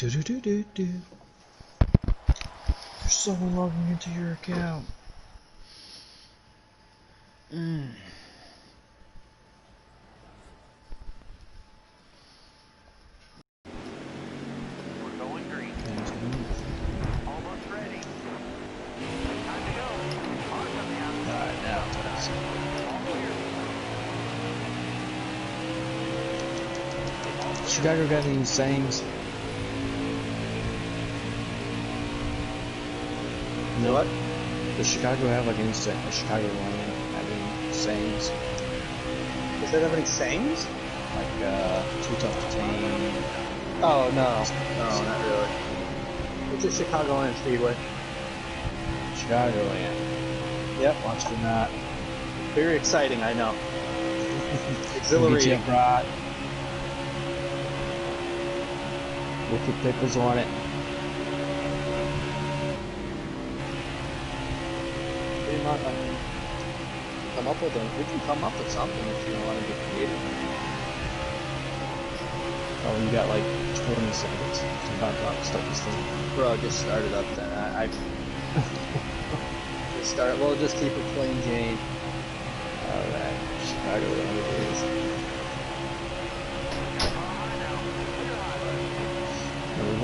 There's someone logging into your account. We're going green. Almost ready. Time to go. Cars on the outside. Alright, now it's All clear. Chicago got any sayings? No what? Does Chicago have like any Chicago Land have any sayings? Does it have any sayings? Like too tough to tame. Oh no, not really. It's a Chicagoland Speedway. Chicago Land. Yep. Watch for not. Very exciting, I know. Get you Exhilarating. up right. With the pickles on it. We might come up with we can come up with something if you want to get creative. Oh, you got like 20 seconds to start this thing. Bro, just start it up then. I just start. We'll just keep it plain Jane. Alright, Chicago Land it is. Number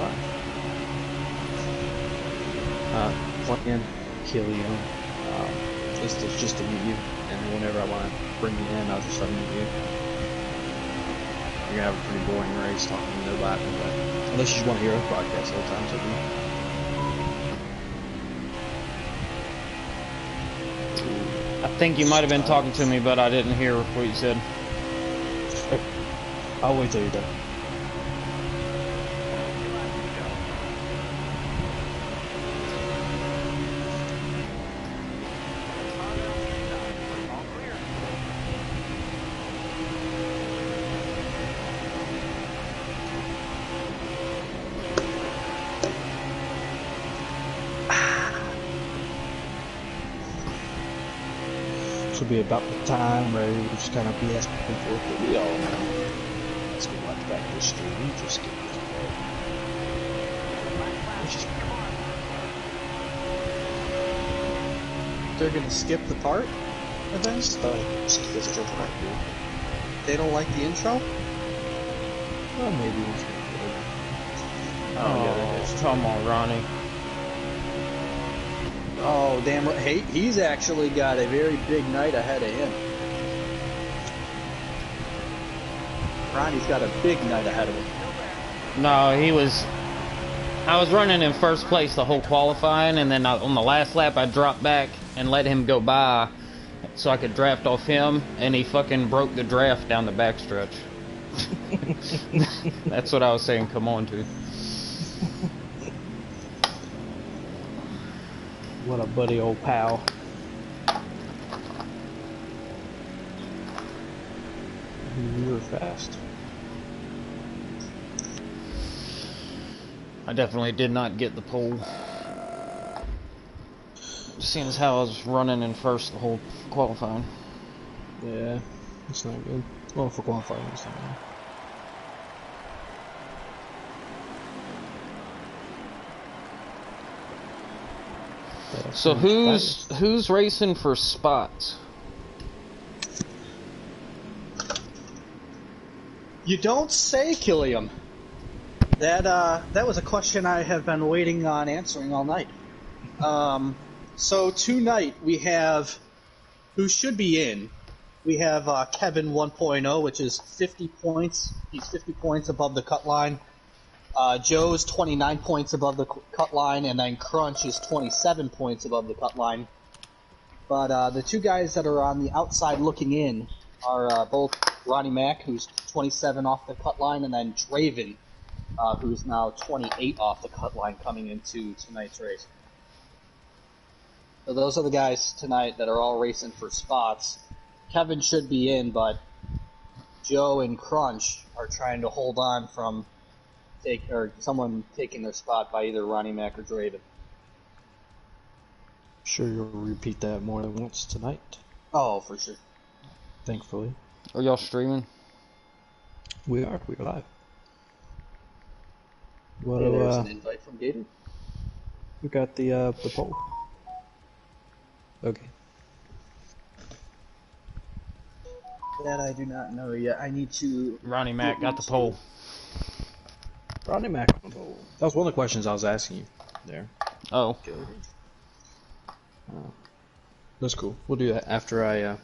5. Plan CPTKILLUM. This is just to meet you, and whenever I want to bring you in, I'll just meet you. You're gonna have a pretty boring race talking to nobody, but unless you just want to hear us broadcast the whole time, so I think you might have been talking to me, but I didn't hear what you said. I'll wait till you're done. This will be about the time where we just kind of BS back and forth that we all know. Let's go watch back to the stream. We just get this part. They're gonna skip the part, I think. Skip this just right here. They don't like the intro. Well, maybe it's good. Oh, yeah, come on, Ronnie. Oh, damn. Hey, he's actually got a very big night ahead of him. Ronnie's got a big night ahead of him. No, I was running in first place the whole qualifying, and then on the last lap I dropped back and let him go by so I could draft off him, and he fucking broke the draft down the backstretch. That's what I was saying, come on to. What a buddy old pal. You were fast. I definitely did not get the pole. Seeing as how I was running in first the whole qualifying. Yeah, it's not good. Well, for qualifying, it's not good. So who's racing for spots? You don't say, Killiam. That was a question I have been waiting on answering all night. So tonight we have who should be in. We have Kevin 1.0, which is 50 points. He's 50 points above the cut line. Joe's 29 points above the cut line, and then Crunch is 27 points above the cut line. But the two guys that are on the outside looking in are both Ronnie Mack, who's 27 off the cut line, and then Draven, who's now 28 off the cut line coming into tonight's race. So those are the guys tonight that are all racing for spots. Kevin should be in, but Joe and Crunch are trying to hold on from someone taking their spot by either Ronnie Mac or Draven. Sure, you'll repeat that more than once tonight. Oh, for sure. Thankfully. Are y'all streaming? We are live. What Hey, there's an invite from Gator. We got the poll. Okay. That I do not know yet. I need to... Ronnie Mac got the poll. Ronnie Mac on the poll. That was one of the questions I was asking you there. Oh. That's cool. We'll do that after I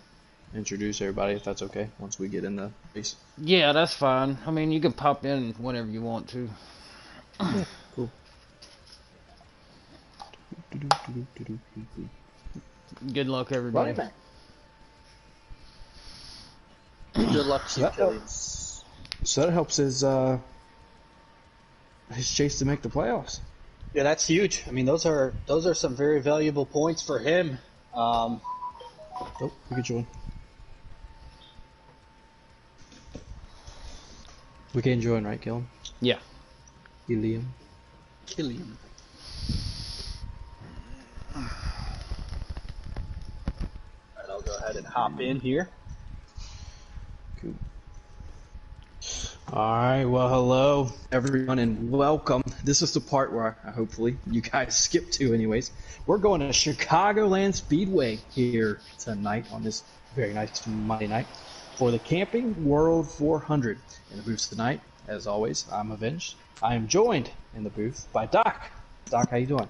introduce everybody, if that's okay, once we get in the base. Yeah, that's fine. I mean, you can pop in whenever you want to. Yeah, cool. Good luck, everybody. Ronnie Mac. Good luck to you, Killian. So that helps his chase to make the playoffs. Yeah, that's huge. I mean, those are some very valuable points for him. Oh, we can join. We can join, right, Killian? Yeah. Killian. Alright, I'll go ahead and hop in here. Cool. Alright, well, hello, everyone, and welcome. This is the part where hopefully you guys skip to anyways. We're going to Chicagoland Speedway here tonight on this very nice Monday night for the Camping World 400. In the booth tonight, as always, I'm Avenged. I am joined in the booth by Doc. Doc, how you doing?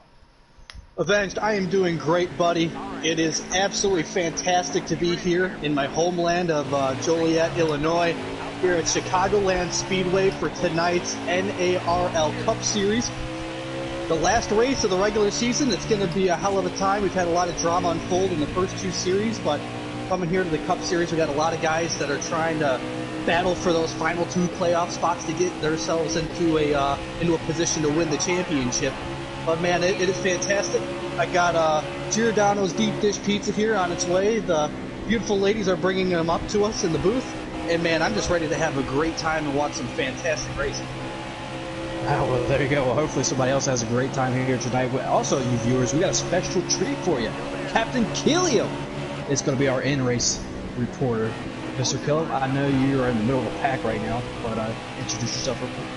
Avenged, I am doing great, buddy. It is absolutely fantastic to be here in my homeland of Joliet, Illinois, here at Chicagoland Speedway for tonight's NARL Cup Series. The last race of the regular season. It's going to be a hell of a time. We've had a lot of drama unfold in the first two series, but coming here to the Cup Series, we got a lot of guys that are trying to battle for those final two playoff spots to get themselves into a position to win the championship. But man, it is fantastic. I got Giordano's deep dish pizza here on its way. The beautiful ladies are bringing them up to us in the booth, and man, I'm just ready to have a great time and watch some fantastic racing. Oh, well, there you go. Well, hopefully somebody else has a great time here tonight. Also, you viewers, we got a special treat for you. Captain KILLUM is going to be our in-race reporter. Mr. KILLUM, I know you're in the middle of a pack right now, but introduce yourself real quick.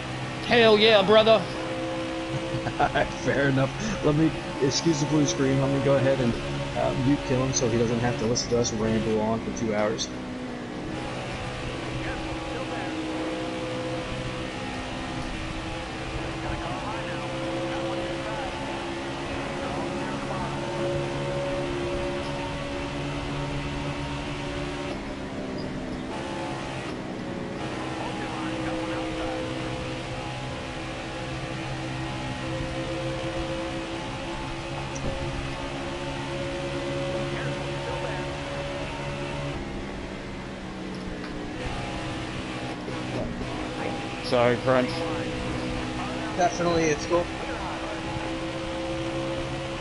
Hell yeah, brother. Alright, fair enough. Excuse the blue screen, let me go ahead and mute KILLUM so he doesn't have to listen to us ramble on for 2 hours. Sorry, Crunch. Definitely, it's cool.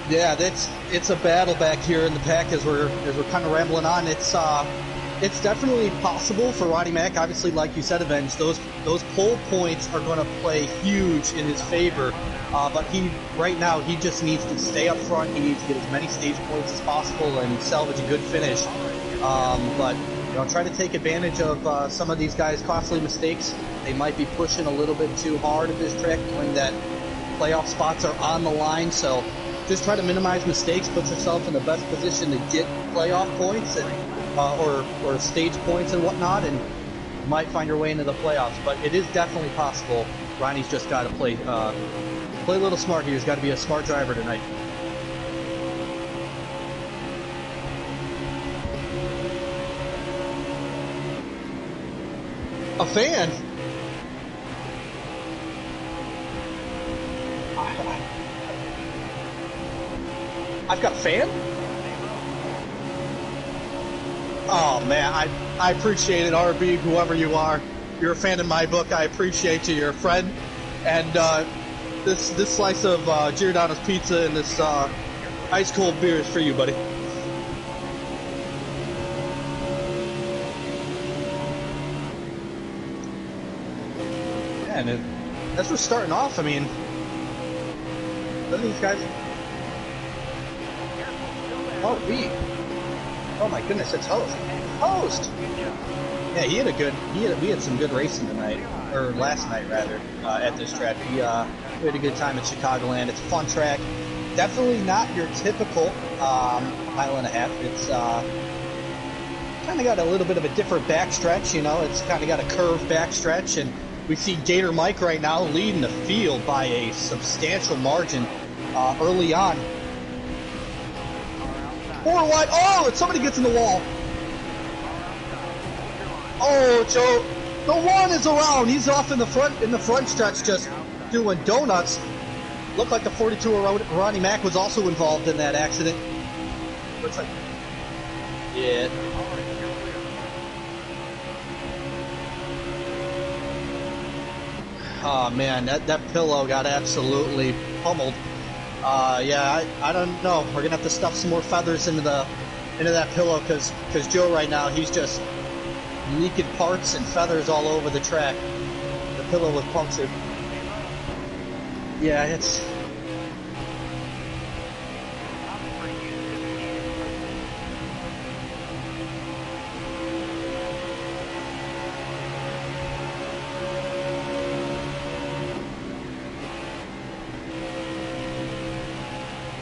Yeah, it's a battle back here in the pack as we're kind of rambling on. It's definitely possible for Ronnie Mac. Obviously, like you said, Avenge, those pole points are going to play huge in his favor. But right now he just needs to stay up front. He needs to get as many stage points as possible and salvage a good finish. But try to take advantage of some of these guys' costly mistakes. They might be pushing a little bit too hard at this track, knowing that playoff spots are on the line. So just try to minimize mistakes, put yourself in the best position to get playoff points and or stage points and whatnot, and you might find your way into the playoffs. But it is definitely possible. Ronnie's just got to play a little smart here. He's got to be a smart driver tonight. A fan? I've got a fan? Oh man, I appreciate it, RB, whoever you are. You're a fan in my book. I appreciate you. You're a friend. And this slice of Giordano's pizza and this ice cold beer is for you, buddy. Man, as we're starting off, I mean, look at these guys. Oh, oh my goodness, it's Host. Host! Yeah, we had some good racing tonight, or last night rather, at this track. We had a good time at Chicagoland. It's a fun track. Definitely not your typical mile and a half. It's kind of got a little bit of a different backstretch, you know. It's kind of got a curved backstretch, and we see Gator Mike right now leading the field by a substantial margin early on. 4 wide. Oh, and somebody gets in the wall. Oh, Joe, the one is around. He's off in the front stretch, just doing donuts. Looked like the 42 Ronnie Mack was also involved in that accident. Looks like, yeah. Oh man, that pillow got absolutely pummeled. Yeah, I don't know. We're gonna have to stuff some more feathers into that pillow because Joe right now, he's just leaking parts and feathers all over the track. The pillow was punctured. Yeah, it's.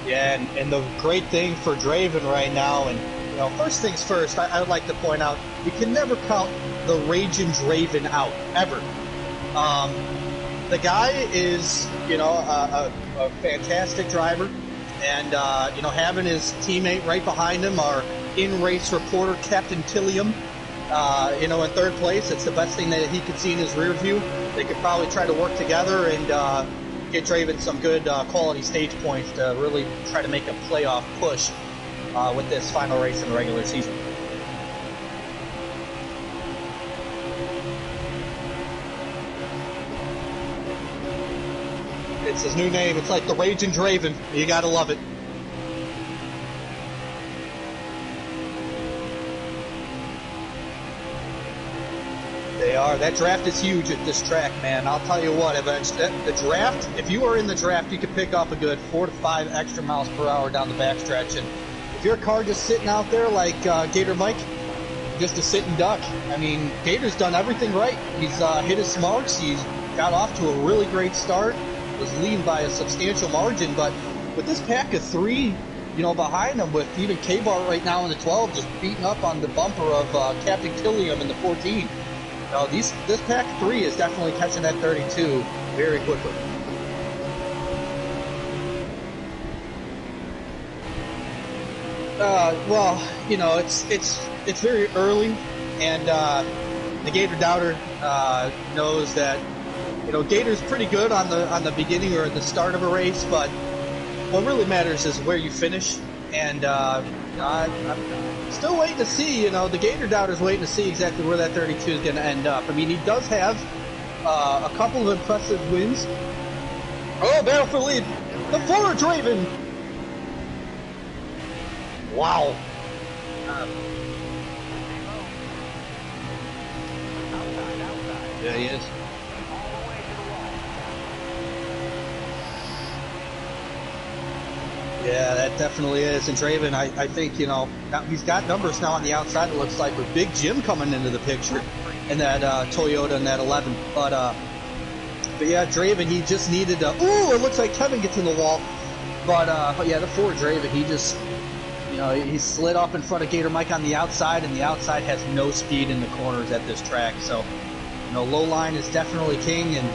Yeah, and the great thing for Draven right now, and you know, first things first, I would like to point out, you can never count the Raging Draven out, ever. The guy is, you know, a fantastic driver, and, you know, having his teammate right behind him, our in-race reporter, Captain Killium, you know, in third place, it's the best thing that he could see in his rear view. They could probably try to work together and get Draven some good quality stage points to really try to make a playoff push with this final race in the regular season. It's his new name. It's like the Raging Draven. You gotta love it. They are. That draft is huge at this track, man. I'll tell you what, the draft, if you are in the draft, you can pick up a good 4 to 5 extra miles per hour down the backstretch. And if your car just sitting out there like Gator Mike, just a sit and duck. I mean, Gator's done everything right. He's hit his marks. He's got off to a really great start. Was leading by a substantial margin, but with this pack of 3, you know, behind him, with even K-Bar right now in the 12, just beating up on the bumper of Captain Killium in the 14. No, this pack 3 is definitely catching that 32 very quickly. Well, you know, it's very early, and the Gator Doubter knows that, you know, Gator's pretty good on the beginning or the start of a race, but what really matters is where you finish. And I'm still waiting to see, you know, the Gator Doubter's waiting to see exactly where that 32 is going to end up. I mean, he does have a couple of impressive wins. Oh, battle for lead. The forward Draven. Wow. Yeah, he is. Yeah, that definitely is. And Draven, I think, you know, he's got numbers now on the outside, it looks like, with Big Jim coming into the picture in that Toyota and that 11. But yeah, Draven, he just needed to... Ooh, it looks like Kevin gets in the wall. But yeah, the Ford Draven, he just... You know, he slid up in front of Gator Mike on the outside, and the outside has no speed in the corners at this track. So, you know, low line is definitely king, and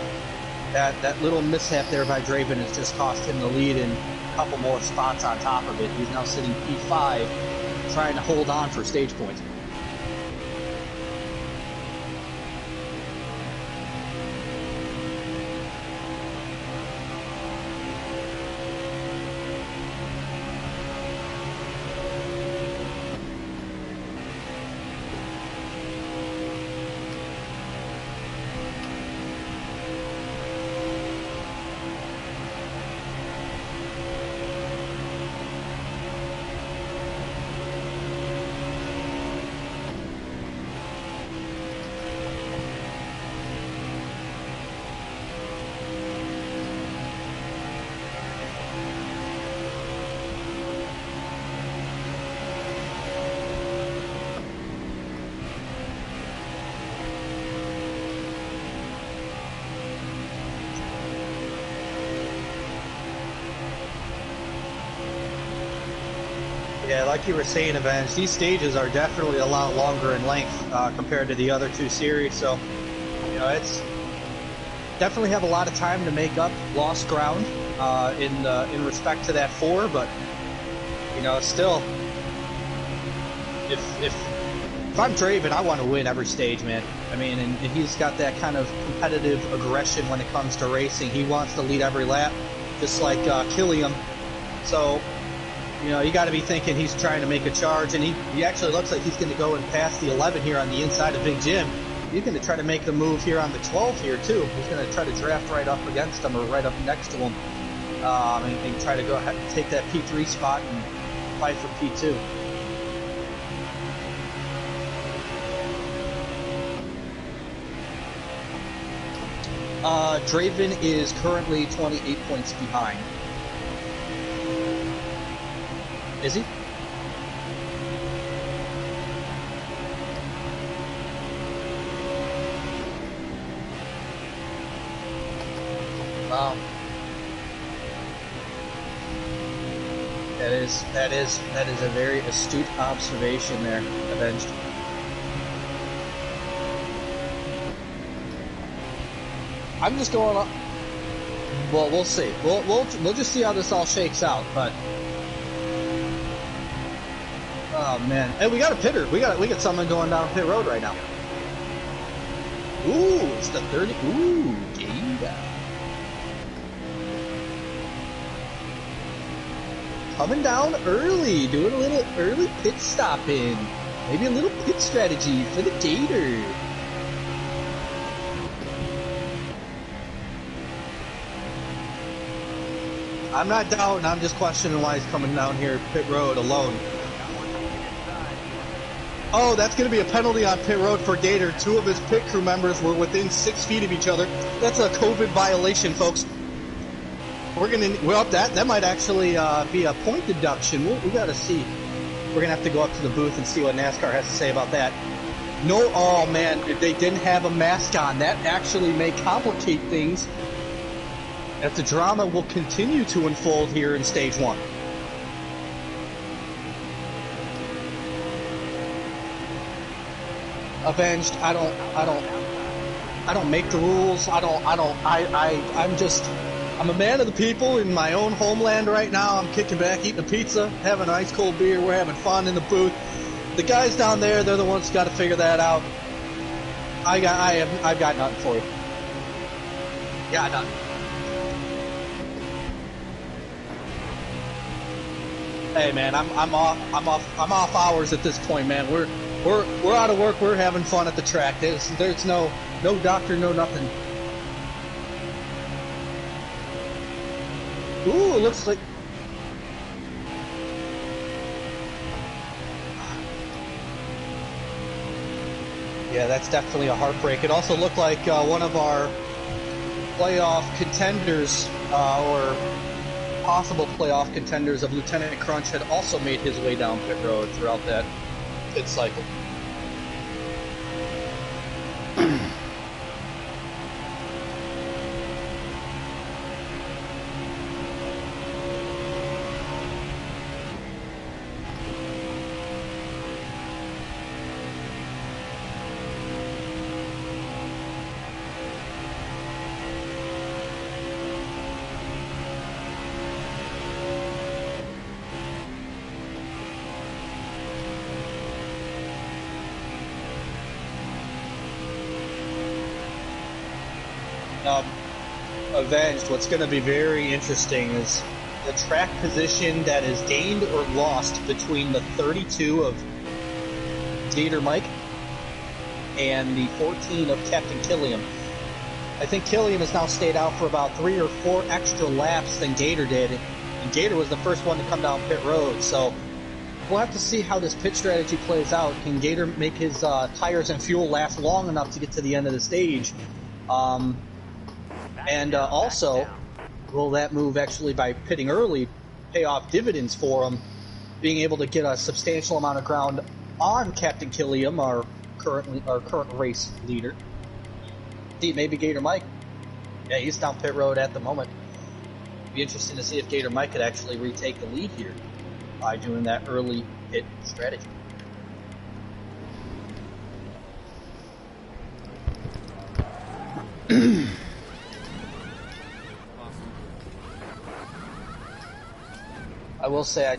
that little mishap there by Draven has just cost him the lead in couple more spots on top of it. He's now sitting P5, trying to hold on for stage points. Yeah, like you were saying, Avenge, these stages are definitely a lot longer in length compared to the other two series, so, you know, it's definitely have a lot of time to make up lost ground in respect to that 4, but, you know, still, if I'm Draven, I want to win every stage, man. I mean, and he's got that kind of competitive aggression when it comes to racing. He wants to lead every lap, just like Killium. So, you know, you got to be thinking he's trying to make a charge, and he actually looks like he's going to go and pass the 11 here on the inside of Big Jim. He's going to try to make the move here on the 12 here, too. He's going to try to draft right up against him or right up next to him and try to go ahead and take that P3 spot and fight for P2. Draven is currently 28 points behind. Is he? Wow. That is a very astute observation there, Avenged. I'm just going up. Well, we'll see. We'll just see how this all shakes out. But oh man, hey, we got a pitter. We got someone going down pit road right now. Ooh, it's the 30. Ooh, Gator. Coming down early, doing a little early pit stopping. Maybe a little pit strategy for the Gator. I'm not doubting, I'm just questioning why he's coming down here pit road alone. Oh, that's going to be a penalty on pit road for Gator. 2 of his pit crew members were within 6 feet of each other. That's a COVID violation, folks. That might actually be a point deduction. We got to see. We're going to have to go up to the booth and see what NASCAR has to say about that. No, oh man, if they didn't have a mask on, that actually may complicate things. If the drama will continue to unfold here in stage 1. Avenged, I don't make the rules. I'm a man of the people in my own homeland right now. I'm kicking back, eating a pizza, having an ice cold beer. We're having fun in the booth. The guys down there, they're the ones who got to figure that out. I've got nothing for you. Got nothing. Hey man, I'm off hours at this point, man. We're out of work. We're having fun at the track. There's no doctor, no nothing. Ooh, it looks like. Yeah, that's definitely a heartbreak. It also looked like one of our playoff contenders or possible playoff contenders of Lieutenant Crunch had also made his way down pit road throughout that pit cycle. Avenged, what's going to be very interesting is the track position that is gained or lost between the 32 of Gator Mike and the 14 of Captain Killium. I think Killium has now stayed out for about 3 or 4 extra laps than Gator did, and Gator was the first one to come down pit road, so we'll have to see how this pit strategy plays out. Can Gator make his tires and fuel last long enough to get to the end of the stage? And also, will that move actually, by pitting early, pay off dividends for him, being able to get a substantial amount of ground on Captain Killium, our current race leader. See, maybe Gator Mike. Yeah, he's down pit road at the moment. Be interesting to see if Gator Mike could actually retake the lead here. by doing that early pit strategy. I will say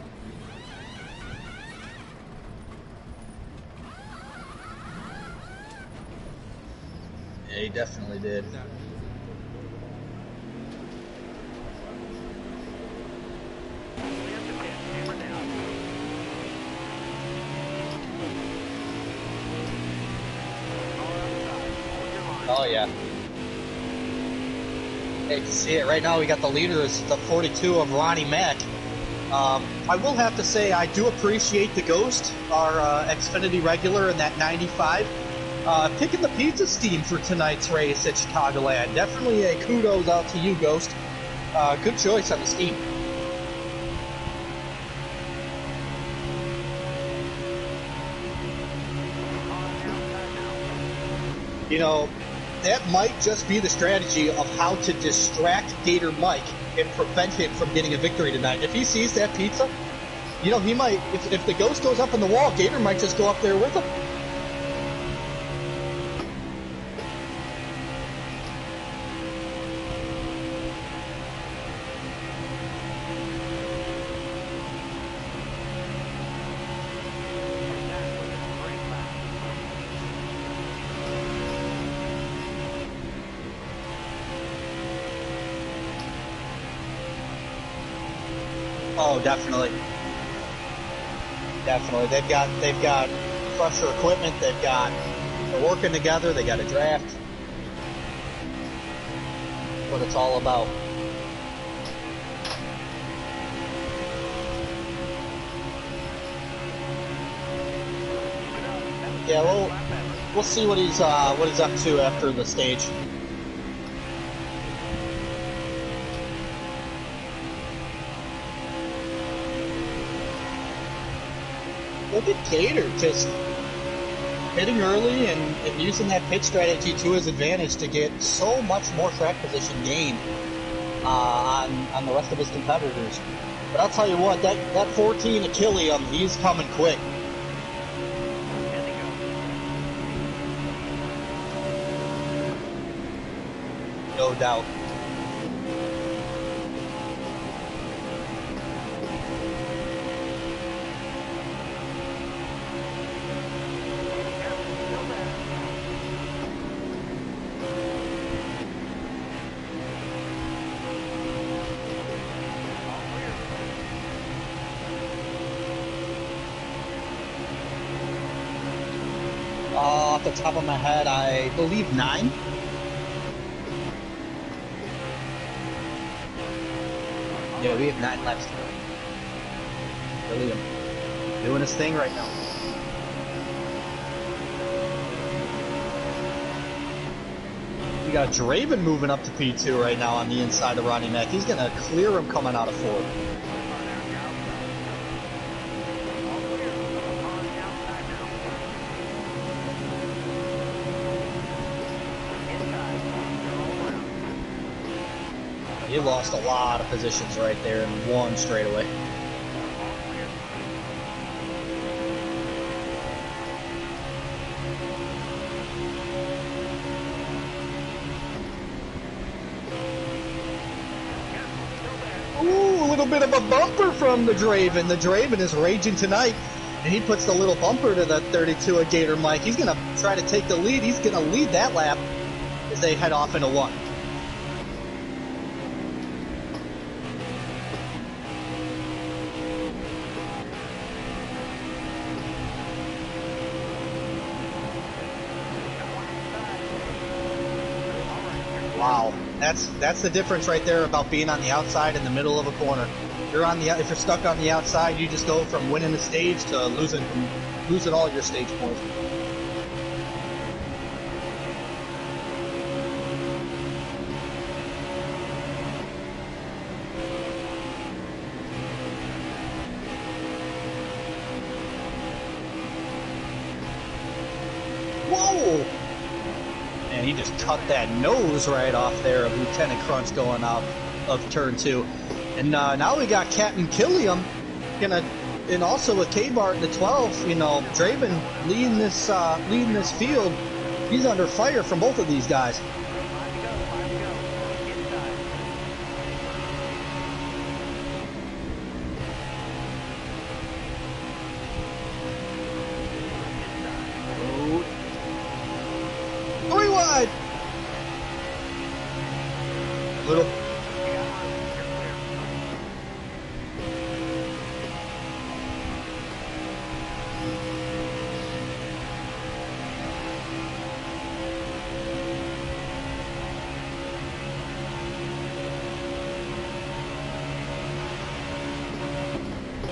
yeah, he definitely did. Oh yeah. Hey, you can see it right now. We got the leader is the 42 of Ronnie Mack. I will have to say I do appreciate the Ghost, our Xfinity regular in that 95, picking the pizza steam for tonight's race at Chicagoland. Definitely a kudos out to you, Ghost. Good choice on the steam. You know, that might just be the strategy of how to distract Gator Mike and prevent him from getting a victory tonight. If he sees that pizza, you know, he might, if the Ghost goes up in the wall, Gator might just go up there with him. Oh, definitely. Definitely. They've got fresher equipment, they're working together, they got a draft. What it's all about. Yeah, we'll see what he's up to after the stage. Look at Gator just hitting early and using that pit strategy to his advantage to get so much more track position gain on the rest of his competitors. But I'll tell you what, that 14 Achillium, he's coming quick. No doubt. Off the top of my head, I believe 9. Yeah, we have 9 laps. William doing his thing right now. We got Draven moving up to P2 right now on the inside of Ronnie Mack. He's gonna clear him coming out of 4. He lost a lot of positions right there and won straight away. Ooh, a little bit of a bumper from the Draven. The Draven is raging tonight, and he puts the little bumper to the 32 of Gator Mike. He's going to try to take the lead. He's going to lead that lap as they head off into 1. Wow, that's the difference right there about being on the outside in the middle of a corner. If you're stuck on the outside, you just go from winning the stage to losing all your stage points. Whoa! And he just cut that nose right off there of Lieutenant Crunch going out of turn 2. And now we got Captain Killium gonna and also with K-Bart in the 12, you know, Draven leading this field. He's under fire from both of these guys. 5 to go, 5 to go. Inside. Oh. 3 wide. Little. You got one. You're clear.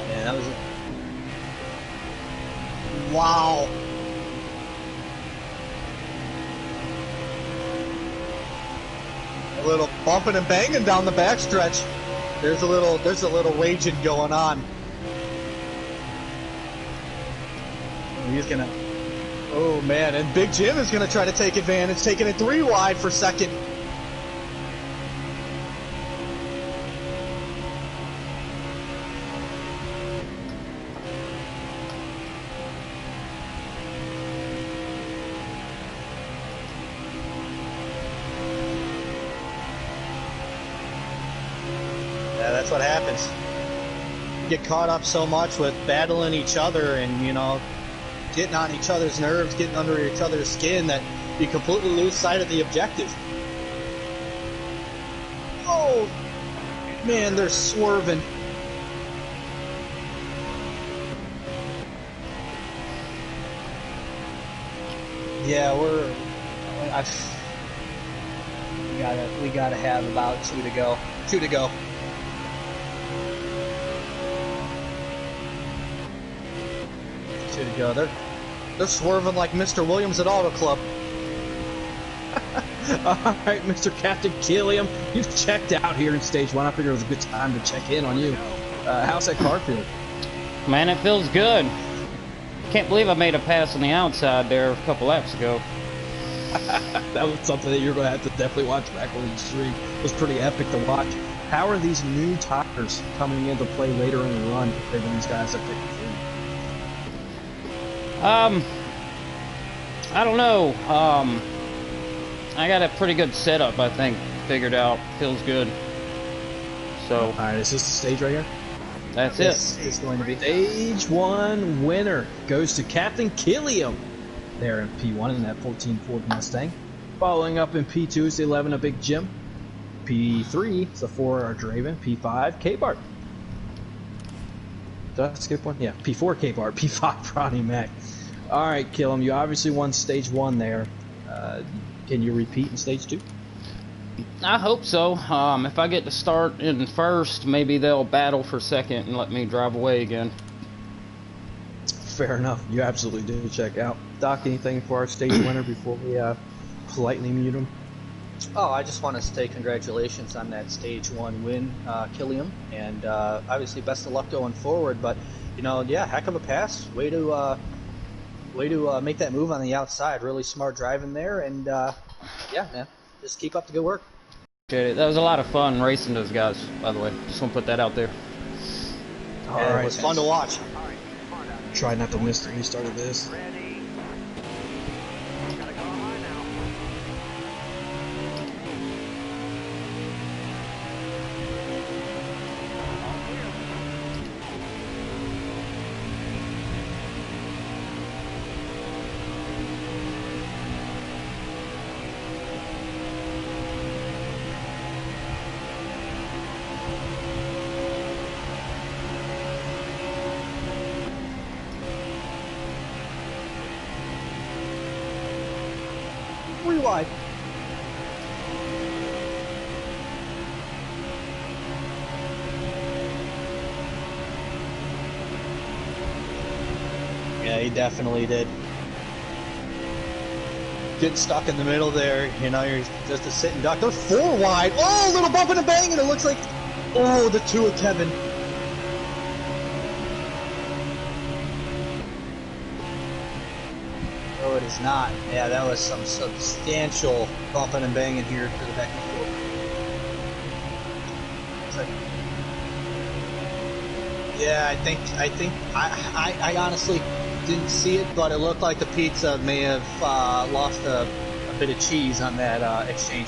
Yeah, that was it. Wow. A little bumping and banging down the backstretch. There's a little raging going on. He's gonna. Oh man, and Big Jim is gonna try to take advantage, taking it 3 wide for second. Yeah, that's what happens. You get caught up so much with battling each other and, you know, getting on each other's nerves, getting under each other's skin, that you completely lose sight of the objective. Oh, man, they're swerving. Yeah, we gotta have about 2 to go. 2 to go. To go. They're swerving like Mr. Williams at Auto Club. Alright, Mr. Captain Killiam, you've checked out here in stage 1. I figured it was a good time to check in on you. How's that car feel? Man, it feels good. Can't believe I made a pass on the outside there a couple laps ago. That was something that you're going to have to definitely watch back on the stream. It was pretty epic to watch. How are these new tires coming into play later in the run compared to these guys that picked through? I don't know. I got a pretty good setup, I think, figured out. Feels good. So, Alright, is this the stage right here? that's This it. is going to be. Stage 1 winner goes to Captain Killiam there in P1 in that 14 Ford Mustang. Following up in P2 is the 11 of Big Jim. P3 is the 4 are Draven. P5 K-Bart. Did I skip one? Yeah, P4 K-Bart. P5 Ronnie Mac. Alright, Killiam, you obviously won stage 1 there. Can you repeat in stage 2? I hope so. If I get to start in first, maybe they'll battle for second and let me drive away again. Fair enough. You absolutely do check out. Doc, anything for our stage winner before we politely mute him? Oh, I just want to say congratulations on that stage 1 win, Killiam, and obviously best of luck going forward. But you know, yeah, heck of a pass. Way to make that move on the outside. Really smart driving there, and yeah, man, just keep up the good work. Appreciate it. That was a lot of fun racing those guys, by the way. Just want to put that out there. It was fun to watch. All right, come on down. Try not to miss the restart of this. Ready. Gotta go high now. All clear. Three wide. Yeah, he definitely did. Getting stuck in the middle there, you know, you're just a sitting duck. They're 4 wide. Oh, a little bump and a bang, and it looks like, oh, the 2 of Kevin. Oh, it is not. Yeah, that was some substantial bumping and banging here to the back of the field. It's like Yeah, I honestly didn't see it, but it looked like the pizza may have lost a bit of cheese on that exchange.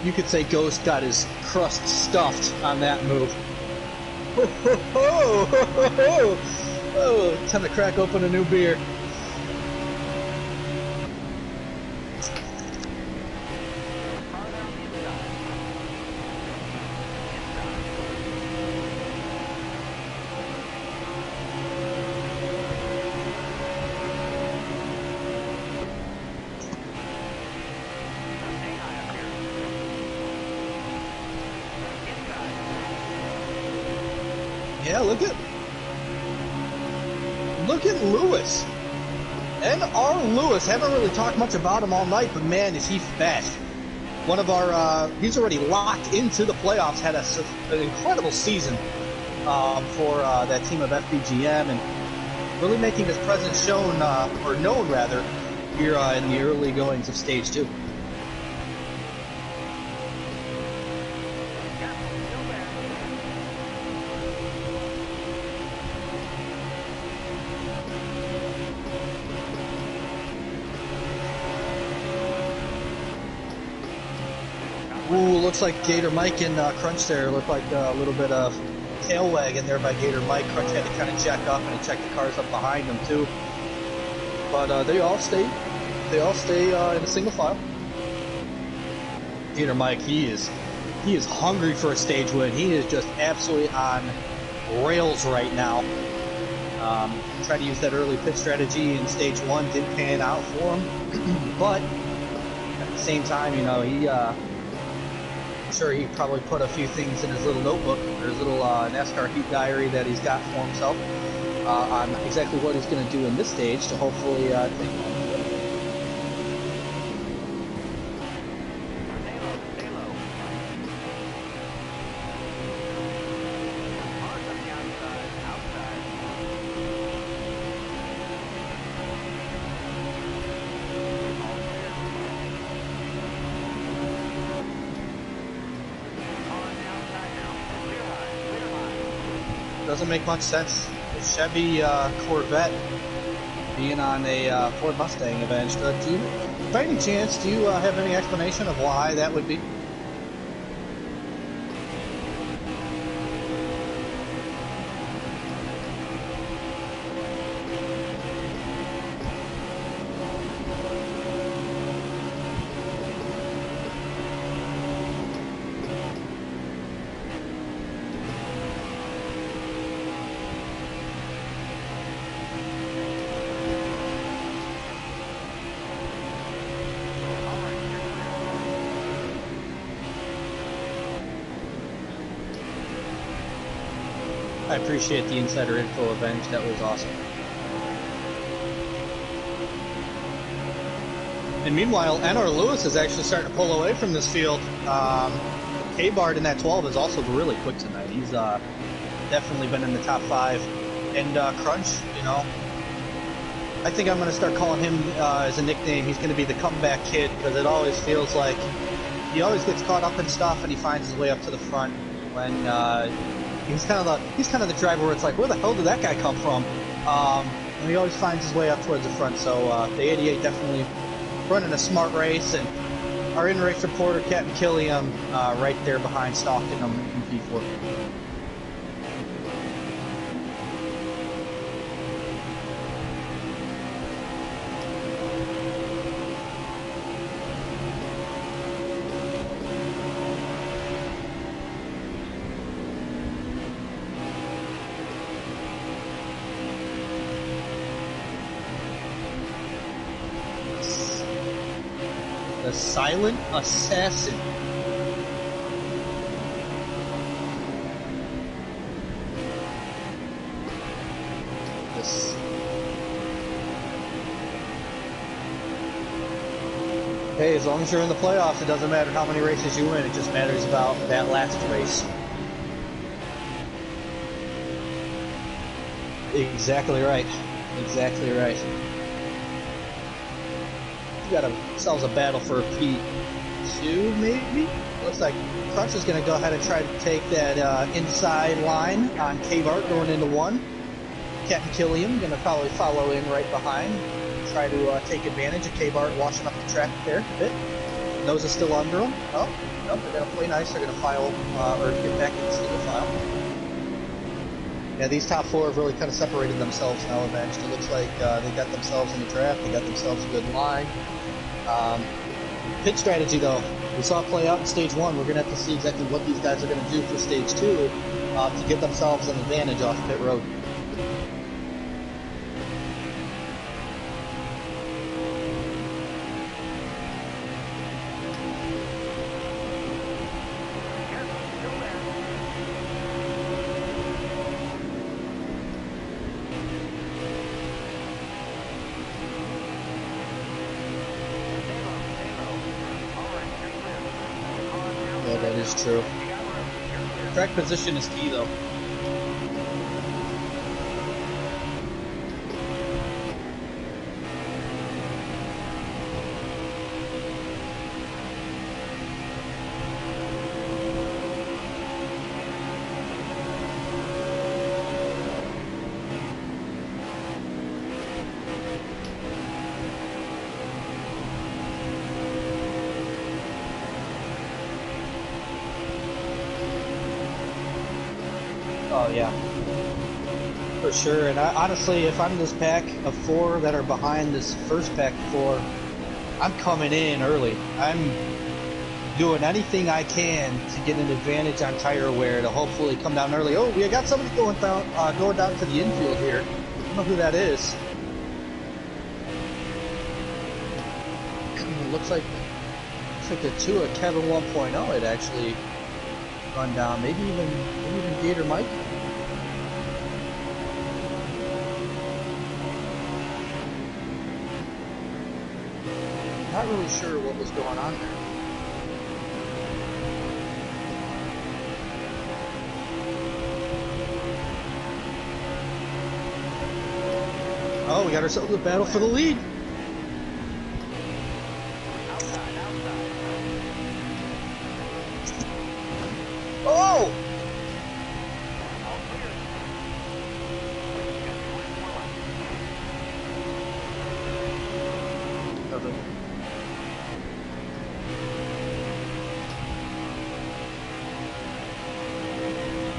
You could say Ghost got his crust stuffed on that move. Oh, time to crack open a new beer. Yeah, look at Lewis. N.R. Lewis. Haven't really talked much about him all night, but man, is he fast. One of our, he's already locked into the playoffs. Had an incredible season for that team of FBGM, and really making his presence shown, or known rather, here in the early goings of Stage 2. Ooh, looks like Gator Mike and Crunch there. Looked like a little bit of tail wagging there by Gator Mike. Crunch had to kind of check up, and he checked the cars up behind him too. But they all stay in a single file. Gator Mike, he is hungry for a stage win. He is just absolutely on rails right now. Tried to use that early pit strategy in stage 1, didn't pan out for him. But at the same time, you know, I'm sure he probably put a few things in his little notebook, or his little NASCAR heat diary that he's got for himself on exactly what he's going to do in this stage to hopefully take home. Doesn't make much sense. The Chevy Corvette being on a Ford Mustang Avenged. By any chance, do you have any explanation of why that would be? I appreciate the insider info, Avenge. That was awesome. And meanwhile, N.R. Lewis is actually starting to pull away from this field. K-Bard in that 12 is also really quick tonight. He's definitely been in the top 5. And Crunch, you know, I think I'm going to start calling him as a nickname. He's going to be the comeback kid, because it always feels like he always gets caught up in stuff and he finds his way up to the front when he's kind of the driver where it's like, where the hell did that guy come from? And he always finds his way up towards the front. So the 88 definitely running a smart race, and our in-race reporter, Captain Killiam, right there behind stalking him in P4. The Silent Assassin. This. Hey, as long as you're in the playoffs, it doesn't matter how many races you win. It just matters about that last race. Exactly right. Exactly right. We got ourselves a battle for P2, maybe? Looks like Crunch is going to go ahead and try to take that inside line on K-Bart going into 1. Captain Killiam going to probably follow in right behind. Try to take advantage of K-Bart washing up the track there a bit. Nose is still under him. Oh, no, they're going to play nice. They're going to file, or get back into single file. Yeah, these top 4 have really kind of separated themselves now, Avenged. It looks like they got themselves in the draft. They got themselves a good line. Pit strategy, though. We saw it play out in Stage 1. We're going to have to see exactly what these guys are going to do for Stage 2 to get themselves an advantage off pit road. That is true. Track position is key, though. Oh, yeah. For sure. And honestly, if I'm this pack of 4 that are behind this first pack of 4, I'm coming in early. I'm doing anything I can to get an advantage on tire wear to hopefully come down early. Oh, we got somebody going down to the infield here. I don't know who that is. Looks like the 2 of Kevin 1.0 had actually run down. Maybe even Gator Mike. Not really sure what was going on there. Oh, we got ourselves a battle for the lead. Oh!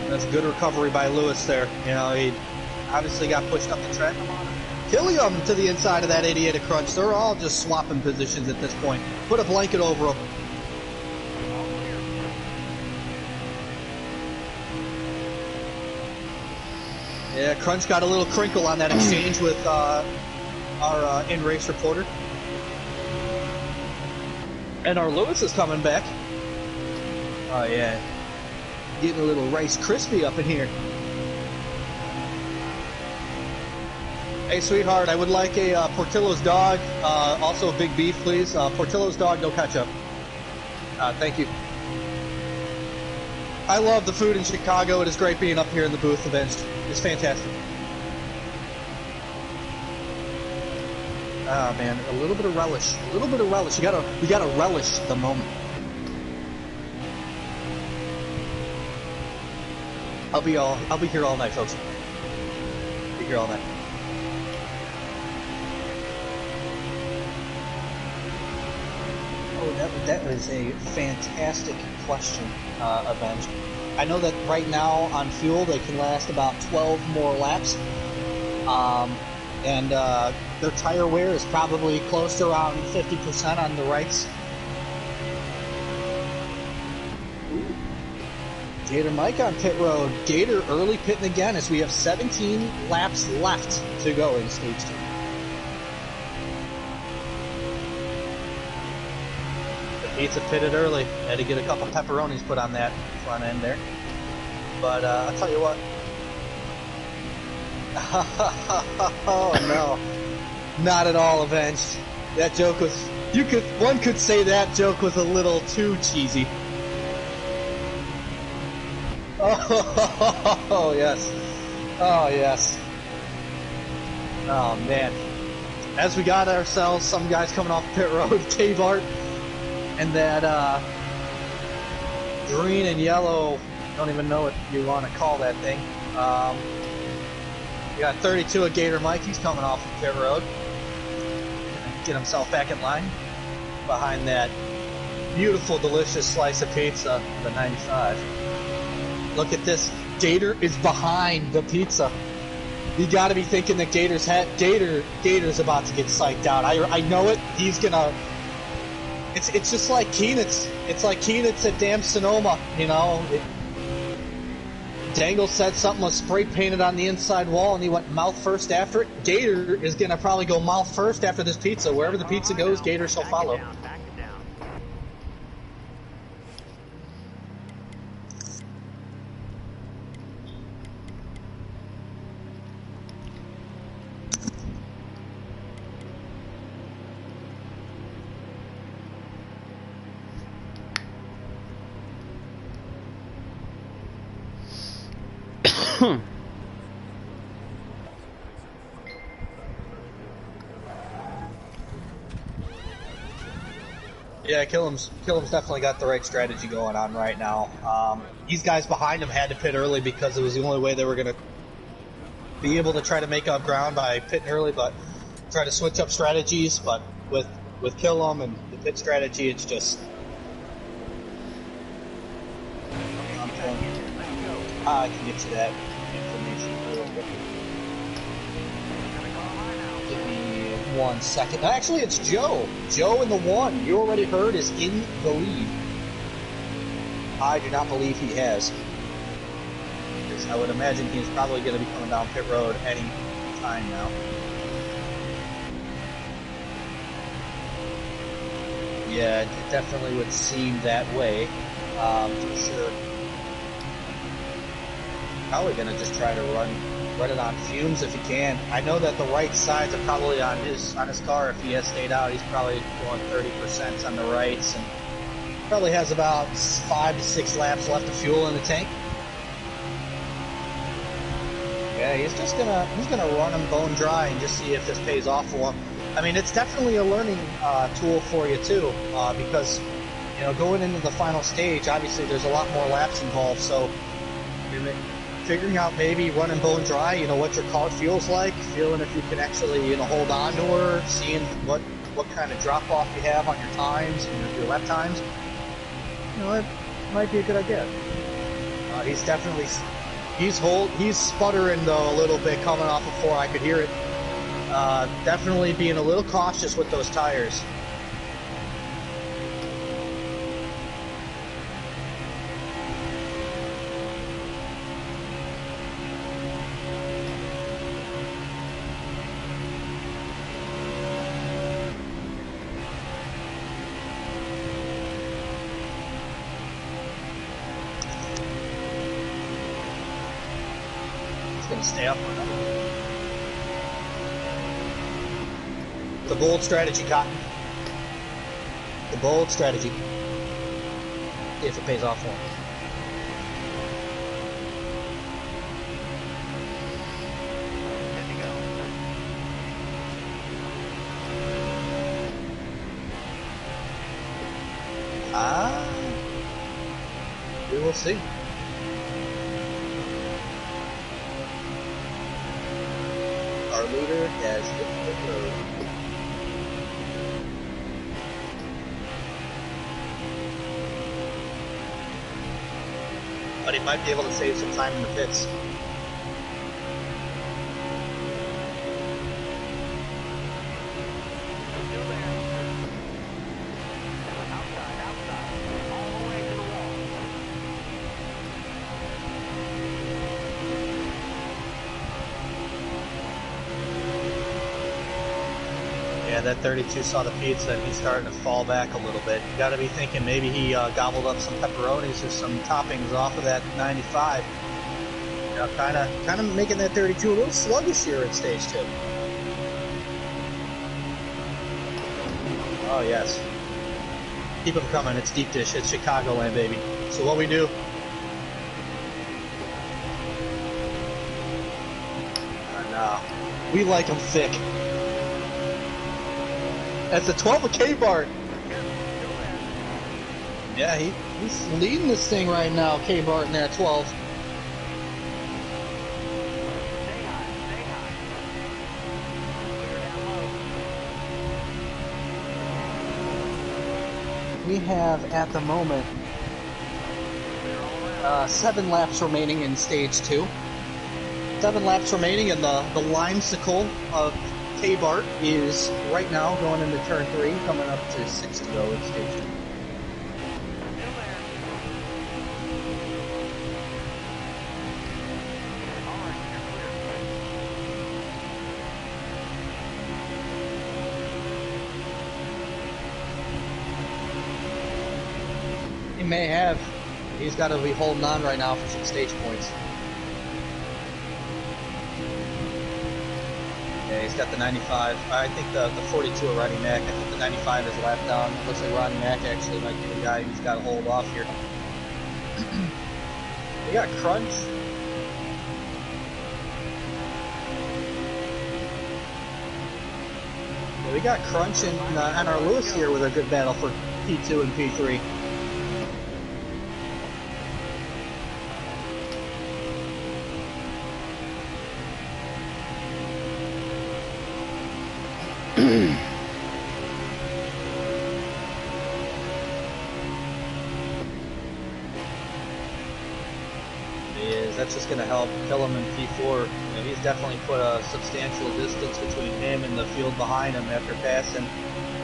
That's good recovery by Lewis there. You know, he obviously got pushed up the track. Killium to the inside of that 88 of Crunch. They're all just swapping positions at this point. Put a blanket over them. Yeah, Crunch got a little crinkle on that exchange with our in-race reporter. And our Lewis is coming back. Oh, yeah. Getting a little Rice Krispie up in here. Hey, sweetheart, I would like a Portillo's dog, also a big beef, please. Portillo's dog, no ketchup. Thank you. I love the food in Chicago. It is great being up here in the booth events. It's fantastic. Ah, man, a little bit of relish. A little bit of relish. We gotta relish the moment. I'll be here all night, folks. Be here all night. Oh, that was a fantastic question, Avenged. I know that right now on fuel they can last about 12 more laps, and their tire wear is probably close to around 50% on the rights. Gator Mike on pit road. Gator early pitting again as we have 17 laps left to go in stage 2. The pizza pitted early. Had to get a couple pepperonis put on that front end there. But I'll tell you what. Oh no, not at all Avenged. That joke was. One could say that joke was a little too cheesy. Oh yes. Oh yes. Oh man. As we got ourselves some guys coming off pit road, K-Bart, and that green and yellow, don't even know what you want to call that thing. We got 32 of Gator Mike, he's coming off the pit road. Get himself back in line behind that beautiful, delicious slice of pizza, the 95. Look at this. Gator is behind the pizza. You got to be thinking that Gator's about to get psyched out. I know it. He's gonna. It's just like Keenitz. It's like Keenitz at Damn Sonoma. You know, Dangle said something was spray painted on the inside wall, and he went mouth first after it. Gator is gonna probably go mouth first after this pizza. Wherever the pizza goes, Gator shall follow. Back it down. Yeah, Killum's definitely got the right strategy going on right now. These guys behind him had to pit early because it was the only way they were going to be able to try to make up ground by pitting early, but try to switch up strategies. But with Killum and the pit strategy, it's just... I can get to that information a little bit. Give me 1 second. Actually, it's Joe. Joe in the 1, you already heard, is in the lead. I do not believe he has. Because I would imagine he's probably going to be coming down pit road any time now. Yeah, it definitely would seem that way, for sure. Probably going to just try to run it on fumes if he can. I know that the right sides are probably on his car. If he has stayed out, he's probably going 30% on the rights, and probably has about 5 to 6 laps left of fuel in the tank. Yeah, he's gonna run him bone dry and just see if this pays off for him. I mean, it's definitely a learning tool for you too, because you know, going into the final stage, obviously there's a lot more laps involved. So figuring out maybe running bone dry, you know, what your car feels like, feeling if you can actually, you know, hold on to her, seeing what kind of drop off you have on your times and your lap times. You know, it might be a good idea. He's definitely he's sputtering though a little bit coming off of 4. I could hear it. Definitely being a little cautious with those tires. Stay up. The bold strategy, Cotton. The bold strategy. If it pays off for him. We will see. Our leader has hit the road. But he might be able to save some time in the pits. Yeah, that 32 saw the pizza and he's starting to fall back a little bit. You got to be thinking maybe he gobbled up some pepperonis or some toppings off of that 95. You know, kind of making that 32 a little sluggish here at stage 2. Oh yes, keep them coming. It's deep dish. It's Chicagoland, baby. So what we do? No. We like them thick. That's a 12 of K-Bart. Yeah, he's leading this thing right now, K-Bart in that 12. Stay high, stay high. Clear down low. We have, at the moment, 7 laps remaining in stage 2. 7 laps remaining, and the limesicle of K-Bart is right now going into turn 3, coming up to 6 to go in stage 2. He may have. He's got to be holding on right now for some stage points. Yeah, he's got the 95. I think the 42 of Ronnie Mack. I think the 95 is lapped down. It looks like Ronnie Mack actually might be the guy who's got to hold off here. We got Crunch. Yeah, we got Crunch and NARLeague here with a good battle for P2 and P3. That's just going to help Killum in P4. You know, he's definitely put a substantial distance between him and the field behind him after passing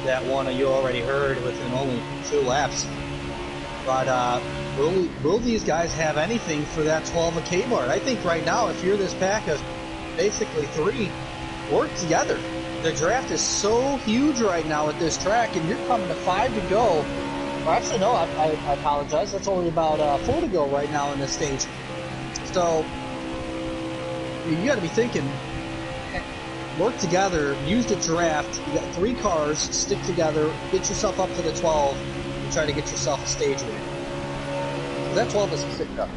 that one you already heard within only 2 laps. But will these guys have anything for that 12 of K-Bart? I think right now, if you're this pack of basically 3, work together. The draft is so huge right now at this track, and you're coming to 5 to go. Or actually, no, I apologize. That's only about 4 to go right now in this stage. So, you got to be thinking, work together, use the draft. You got 3 cars, stick together, get yourself up to the 12, and try to get yourself a stage win. That 12 is sitting up.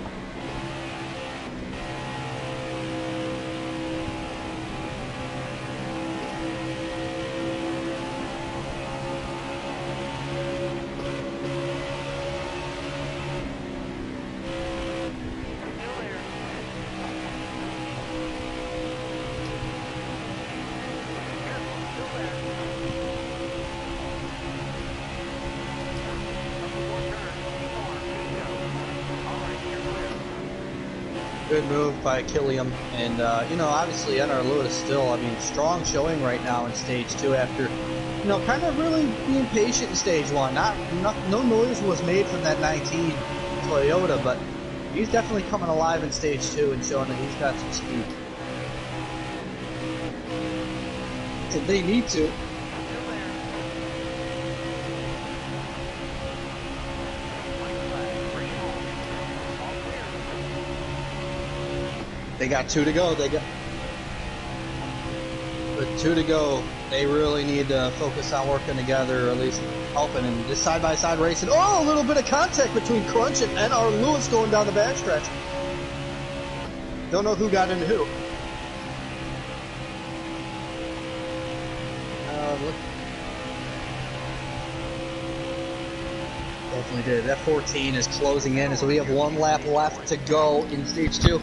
Good move by Killiam, and you know, obviously NARLeague still, I mean, strong showing right now in stage 2 after, you know, kind of really being patient in stage 1. No noise was made from that 19 Toyota, but he's definitely coming alive in stage 2 and showing that he's got some speed. So they need to. They got 2 to go. With 2 to go, they really need to focus on working together, or at least helping. And this side-by-side racing. Oh, a little bit of contact between Crunch and NARLeague going down the backstretch. Don't know who got into who. Look. Definitely did. That 14 is closing in, so we have 1 lap left to go in stage 2.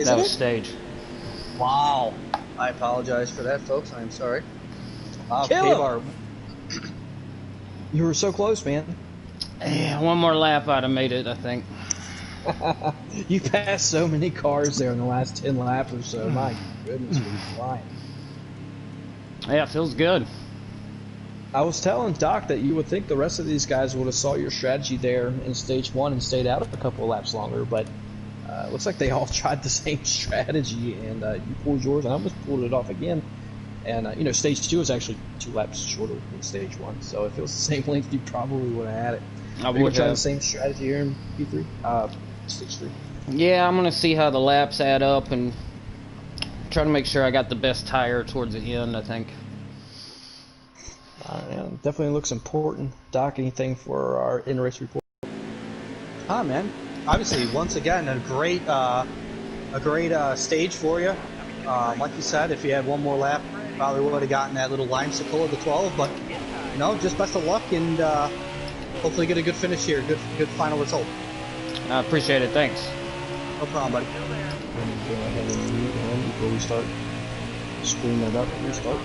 That was stage. Wow. I apologize for that, folks. I'm sorry. Kill him! You were so close, man. Yeah, 1 more lap, I'd have made it, I think. You passed so many cars there in the last 10 laps or so. My goodness, we're flying. Yeah, it feels good. I was telling Doc that you would think the rest of these guys would have saw your strategy there in stage 1 and stayed out a couple of laps longer, but looks like they all tried the same strategy, and you pulled yours, and I almost pulled it off again. And you know, stage 2 is actually 2 laps shorter than stage 1, so if it was the same length, you probably would have had it. I would would try have. the same strategy here in P3, stage 3. Yeah, I'm gonna see how the laps add up and try to make sure I got the best tire towards the end, I think. Yeah, definitely looks important. Doc, anything for our in-race report? Man. Obviously, once again, a great stage for you. Like you said, if he had one more lap, probably would have gotten that little limesicle of the 12. But you know, just best of luck, and hopefully get a good finish here, good final result. I appreciate it. Thanks. No problem, buddy. Go ahead and mute him before we start screwing that up and restart.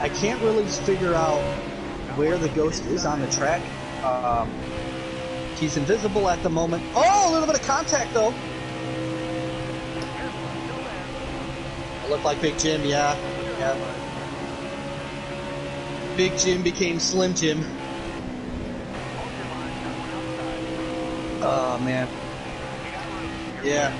I can't really figure out where the Ghost is on the track. He's invisible at the moment. Oh, a little bit of contact though. It looked like Big Jim, yeah. Big Jim became Slim Jim. Oh man. Yeah.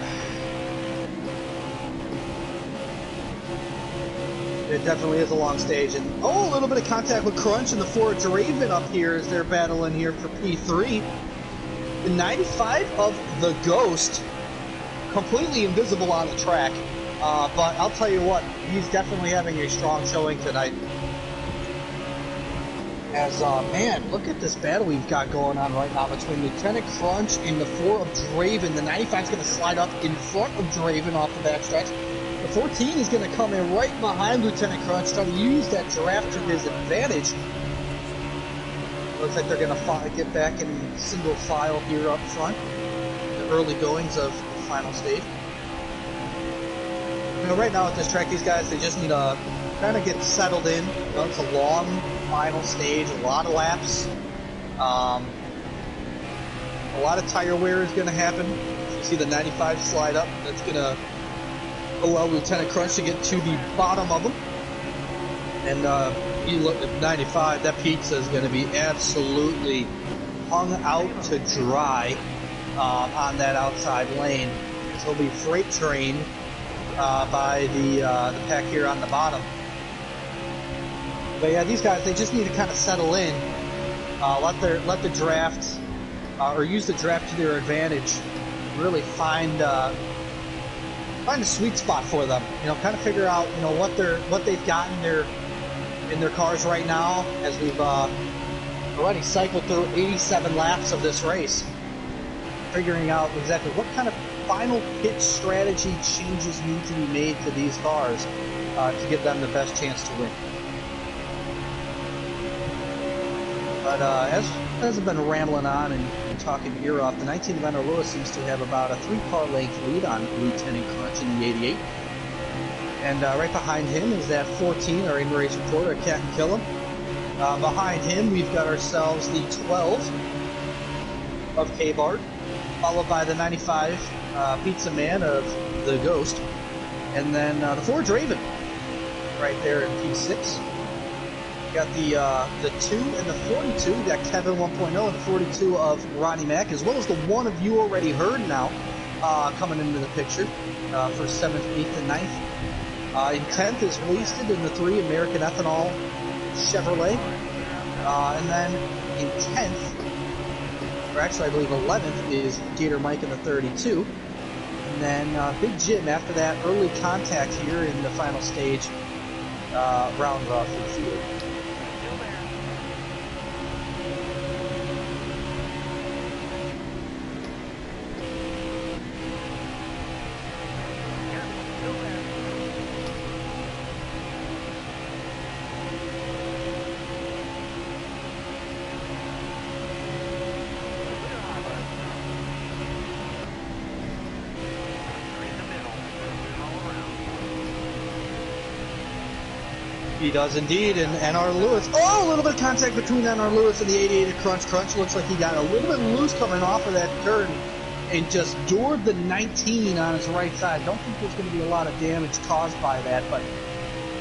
It definitely is a long stage, and a little bit of contact with Crunch and the Ford Draven up here as they're battling here for P3. The 95 of the Ghost, completely invisible on the track, but I'll tell you what, he's definitely having a strong showing tonight. As, man, look at this battle we've got going on right now between Lieutenant Crunch and the 4 of Draven. The 95 is going to slide up in front of Draven off the backstretch. The 14 is going to come in right behind Lieutenant Crunch, trying to use that draft to his advantage. Looks like they're going to get back in single file here up front. The early goings of the final stage. You know, right now at this track, these guys, they just need to kind of get settled in. You know, it's a long final stage, a lot of laps. A lot of tire wear is going to happen. You see the 95 slide up. That's going to allow Lieutenant Crunch to get to the bottom of them. And you look at 95, that pizza is going to be absolutely hung out to dry on that outside lane. So it'll be freight trained by the pack here on the bottom. But yeah, these guys, they just need to kind of settle in, let the draft or use the draft to their advantage. Really find a sweet spot for them. You know, kind of figure out what they've got in their cars right now. As we've already cycled through 87 laps of this race, figuring out exactly what kind of final pit strategy changes need to be made to these cars to give them the best chance to win. But as I've been rambling on and talking ear off, the 19 of NARLeague seems to have about a 3-car length lead on Lieutenant Crunch in the 88. And right behind him is that 14, our in-race reporter, CPTKILLUM. Behind him, we've got ourselves the 12 of K-Bart, followed by the 95 Pizza Man of the Ghost, and then the 4 Draven right there in P6. Got the 2 and the 42. We got Kevin 1.0 and the 42 of Ronnie Mac, as well as the one of you already heard now coming into the picture for 7th, 8th, and 9th. In 10th is Wasted in the 3 American Ethanol Chevrolet. And then in 10th, or actually I believe 11th, is Gator Mike in the 32. And then Big Jim, after that early contact here in the final stage, rounds off the field. He does indeed, and NARLeague. Oh, a little bit of contact between NARLeague and the 88 of Crunch. Crunch looks like he got a little bit loose coming off of that turn and just doored the 19 on his right side. Don't think there's going to be a lot of damage caused by that, but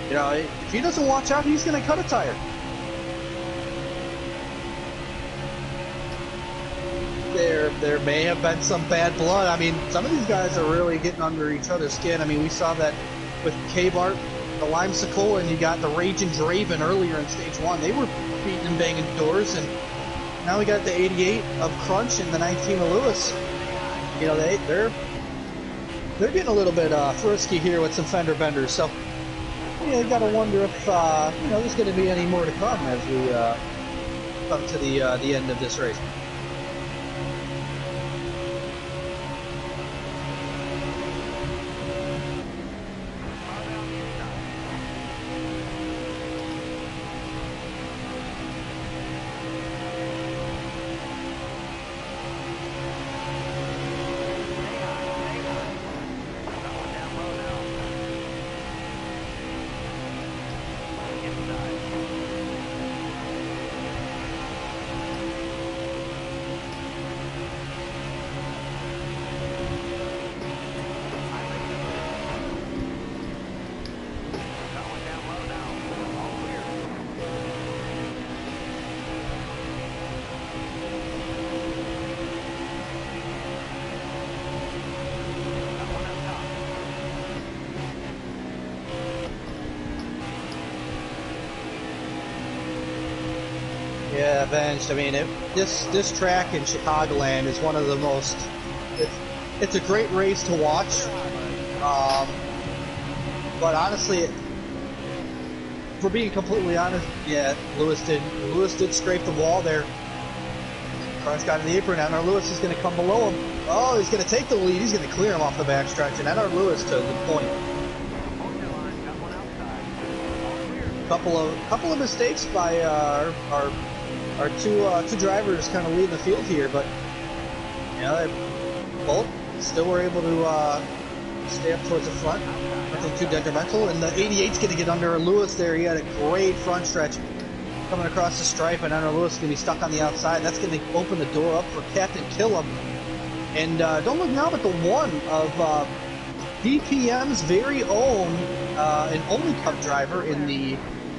you know, if he doesn't watch out, he's going to cut a tire. There may have been some bad blood. I mean, some of these guys are really getting under each other's skin. I mean, we saw that with K-Bart the Limesicle and you got the Raging Draven earlier in stage 1. They were beating and banging doors, and now we got the 88 of Crunch and the 19 of Lewis. You know, they're getting a little bit frisky here with some fender benders. So, you got to wonder if you know, there's going to be any more to come as we come to the end of this race. Yeah, Avenged. I mean, this track in Chicagoland is one of the most. It's a great race to watch. But honestly, for being completely honest, yeah, Lewis did scrape the wall there. Crunch got in the apron. NR Lewis is going to come below him. Oh, he's going to take the lead. He's going to clear him off the backstretch, and NR Lewis to the point. Couple of mistakes by our two drivers kind of leading the field here, but you know, they both still were able to stay up towards the front. Nothing too detrimental, and the 88's going to get under Lewis there. He had a great front stretch coming across the stripe, and under Lewis is going to be stuck on the outside. That's going to open the door up for Captain Killum. And don't look now, but the one of DPM's very own and only Cup driver in the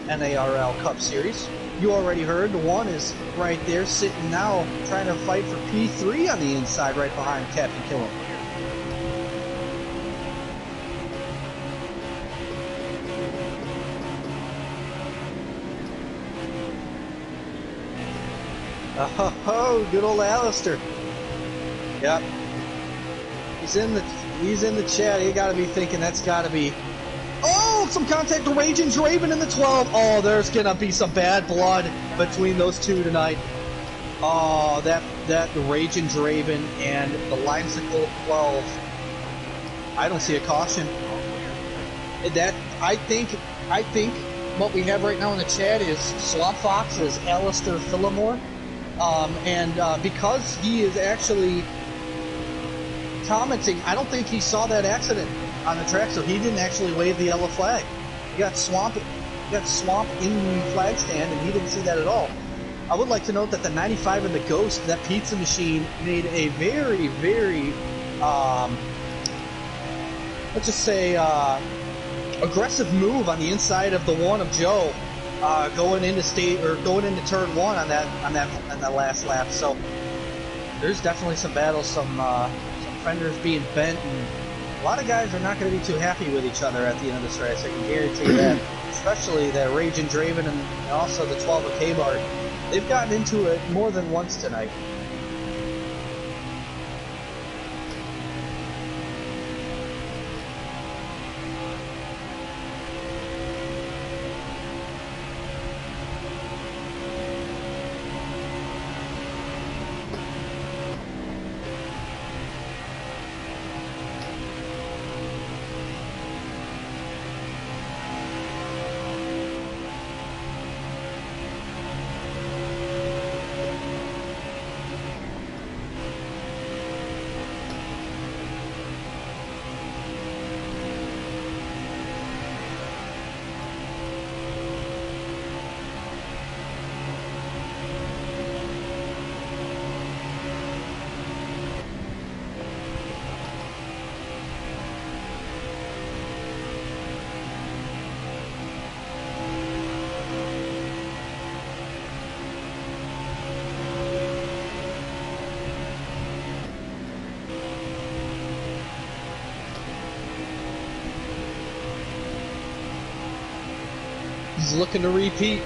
NARL Cup Series. You already heard the one is right there sitting now trying to fight for P3 on the inside right behind Captain Killum. Oh, good old Alistair. Yep. He's in the chat. He got to be thinking that's got to be. Oh, some contact to Raging Draven in the 12. Oh, there's going to be some bad blood between those two tonight. Oh, that Raging Draven and the Limesicle 12. I don't see a caution. That I think what we have right now in the chat is Swamp Fox is Alistair Phillimore. Because he is actually commenting, I don't think he saw that accident on the track, so he didn't actually wave the yellow flag. He got Swamp in the flag stand, and he didn't see that at all. I would like to note that the 95 and the Ghost, that pizza machine, made a very, very, let's just say, aggressive move on the inside of the one of Joe, going into turn one on that last lap. So there's definitely some battles, some fenders being bent, and a lot of guys are not going to be too happy with each other at the end of this race. I can guarantee you that. Especially that Raging Draven and also the 12 of K-Bart. They've gotten into it more than once tonight. He's looking to repeat.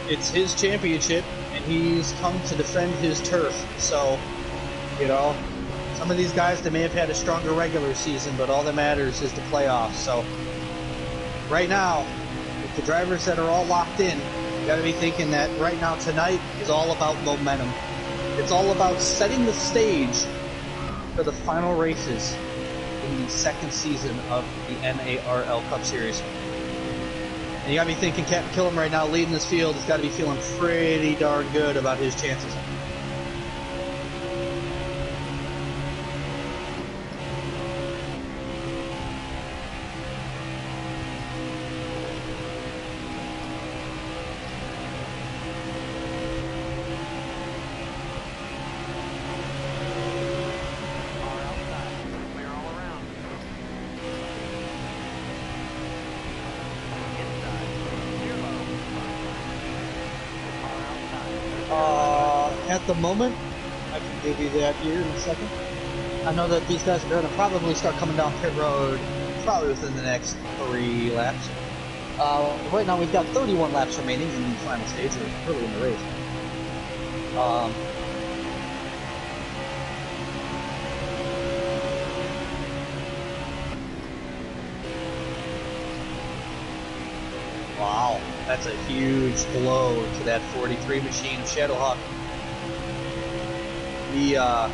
It's his championship, and he's come to defend his turf. So, you know, some of these guys, they may have had a stronger regular season, but all that matters is the playoffs. So, right now, with the drivers that are all locked in, you got to be thinking that right now tonight is all about momentum. It's all about setting the stage for the final races in the second season of the NARL Cup Series. And you got to be thinking Captain Killum right now leading this field has got to be feeling pretty darn good about his chances. At the moment, I can give you that here in a second. I know that these guys are going to probably start coming down pit road probably within the next 3 laps. Right now we've got 31 laps remaining in the final stage, or early in the race. Wow, that's a huge blow to that 43 machine of Shadowhawk. Yeah,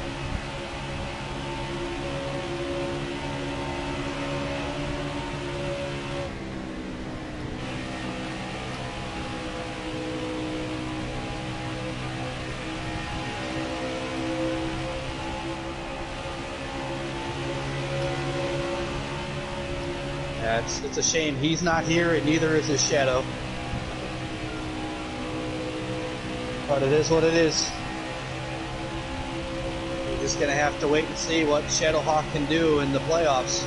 it's a shame he's not here, and neither is his shadow. But it is what it is. We're just gonna have to wait and see what Shadowhawk can do in the playoffs.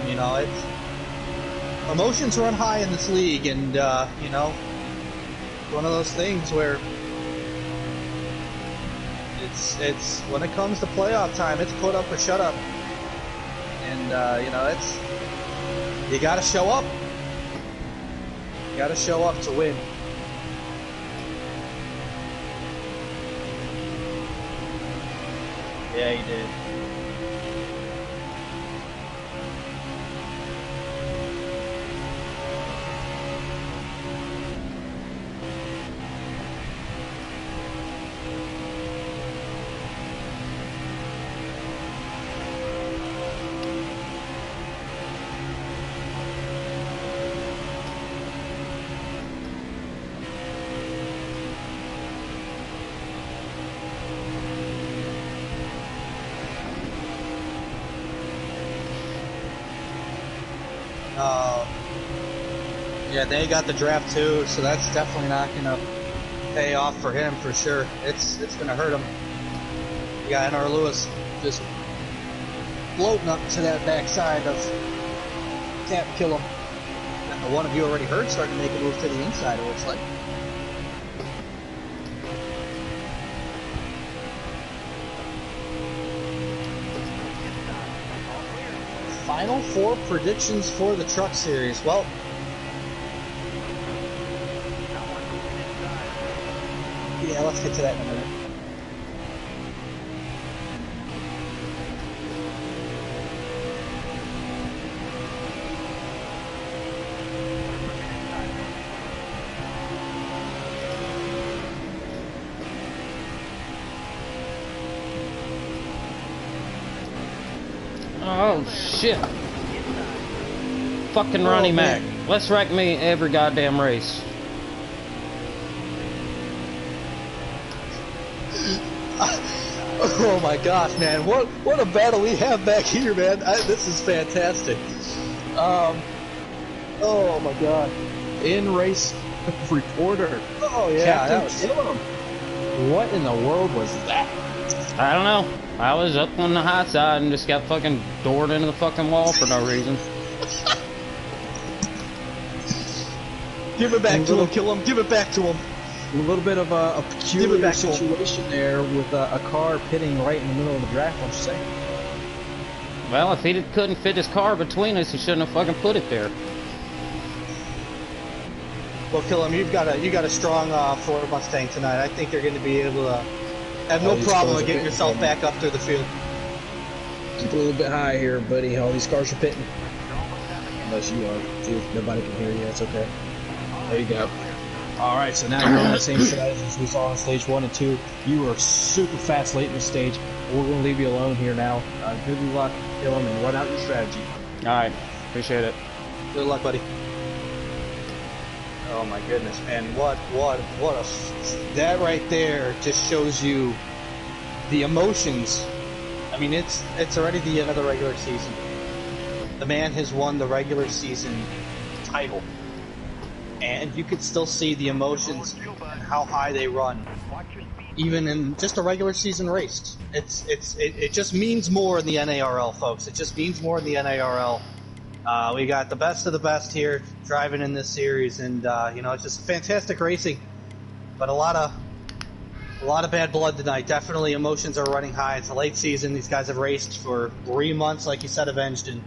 You know, it's emotions run high in this league, and you know, one of those things where it's when it comes to playoff time, it's put up or shut up, and you know, you gotta show up. You gotta show up to win. Yeah, he did. Yeah, they got the draft too, so that's definitely not gonna pay off for him for sure. It's gonna hurt him. You got NR Lewis just floating up to that backside of Can't Kill Him. And one of you already heard starting to make a move to the inside, it looks like. Final 4 predictions for the Truck Series. Well, yeah, let's get to that in a minute. Oh shit. Fucking Ronnie Mac. Let's wreck me every goddamn race. Oh my gosh, man! What a battle we have back here, man! This is fantastic. Oh my god! In race reporter. Oh yeah, Captain Killum. What in the world was that? I don't know. I was up on the high side and just got fucking doored into the fucking wall for no reason. Give it back to him, kill him. Give it back to him. A little bit of a peculiar situation there with a car pitting right in the middle of the draft, don't you say? Well, if he couldn't fit his car between us, he shouldn't have fucking put it there. Well, Killum, you got a strong Ford Mustang tonight. I think you're going to be able to have no these problem cars with are getting pitting, yourself man. back up through the field. Keep it a little bit high here, buddy. All these cars are pitting. Unless you are. Dude, nobody can hear you. That's okay. There you go. All right, so now you're on the same strategy as we saw on stage 1 and 2. You were super fast late in the stage. We're going to leave you alone here now. Good luck, kill him, and run out your strategy. All right, appreciate it. Good luck, buddy. Oh my goodness, man! That right there just shows you the emotions. I mean, it's already the end of the regular season. The man has won the regular season title, and you could still see the emotions and how high they run, even in just a regular season race. It just means more in the NARL, folks. It just means more in the NARL. We got the best of the best here driving in this series, and you know, it's just fantastic racing. But a lot of bad blood tonight. Definitely emotions are running high. It's a late season. These guys have raced for 3 months, like you said, Avenged, and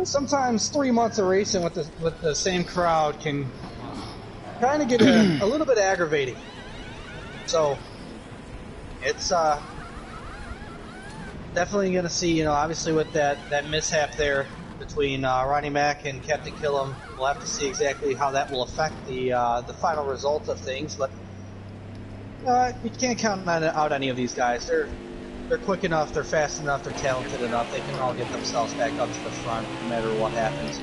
sometimes 3 months of racing with the same crowd can kind of get a little bit aggravating. So it's definitely going to see, you know, obviously with that mishap there between Ronnie Mack and Captain Killum, we'll have to see exactly how that will affect the final result of things. But you can't count out any of these guys. They're quick enough, they're fast enough, they're talented enough. They can all get themselves back up to the front no matter what happens.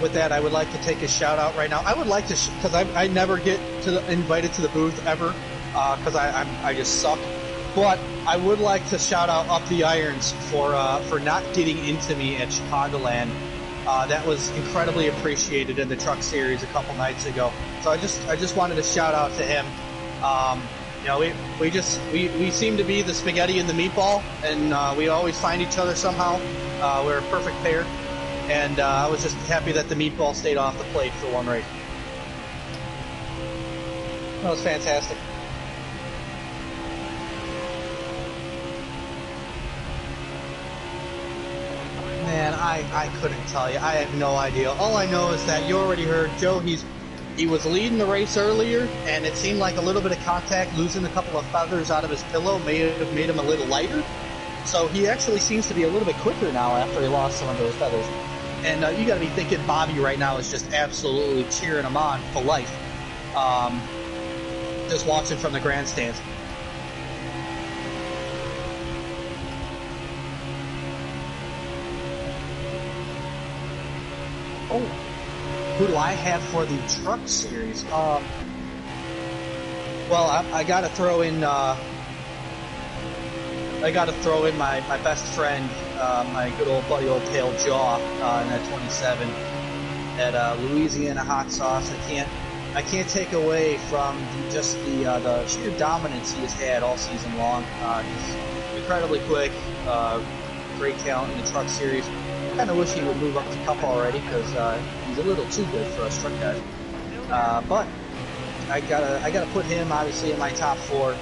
With that, I would like to take a shout out right now. I would like to, because I never get invited to the booth ever, because I just suck. But I would like to shout out Up the Irons for not getting into me at Chicagoland. That was incredibly appreciated in the truck series a couple nights ago. So I just wanted to shout out to him. You know, we seem to be the spaghetti and the meatball, and we always find each other somehow. We're a perfect pair. And I was just happy that the meatball stayed off the plate for one race. That was fantastic. Man, I couldn't tell you. I have no idea. All I know is that you already heard Joe. He was leading the race earlier, and it seemed like a little bit of contact, losing a couple of feathers out of his pillow, may have made him a little lighter. So he actually seems to be a little bit quicker now after he lost some of those feathers. And you got to be thinking Bobby right now is just absolutely cheering him on for life. Just watching from the grandstands. Oh, who do I have for the truck series? Well, I got to throw in. I got to throw in my best friend, my good old buddy, old Pale Jaw, in that 27 at Louisiana Hot Sauce. I can't take away from just the sheer dominance he has had all season long. He's incredibly quick, great talent in the truck series. I kind of wish he would move up to Cup already because he's a little too good for us truck guys. But I gotta put him obviously in my top 4.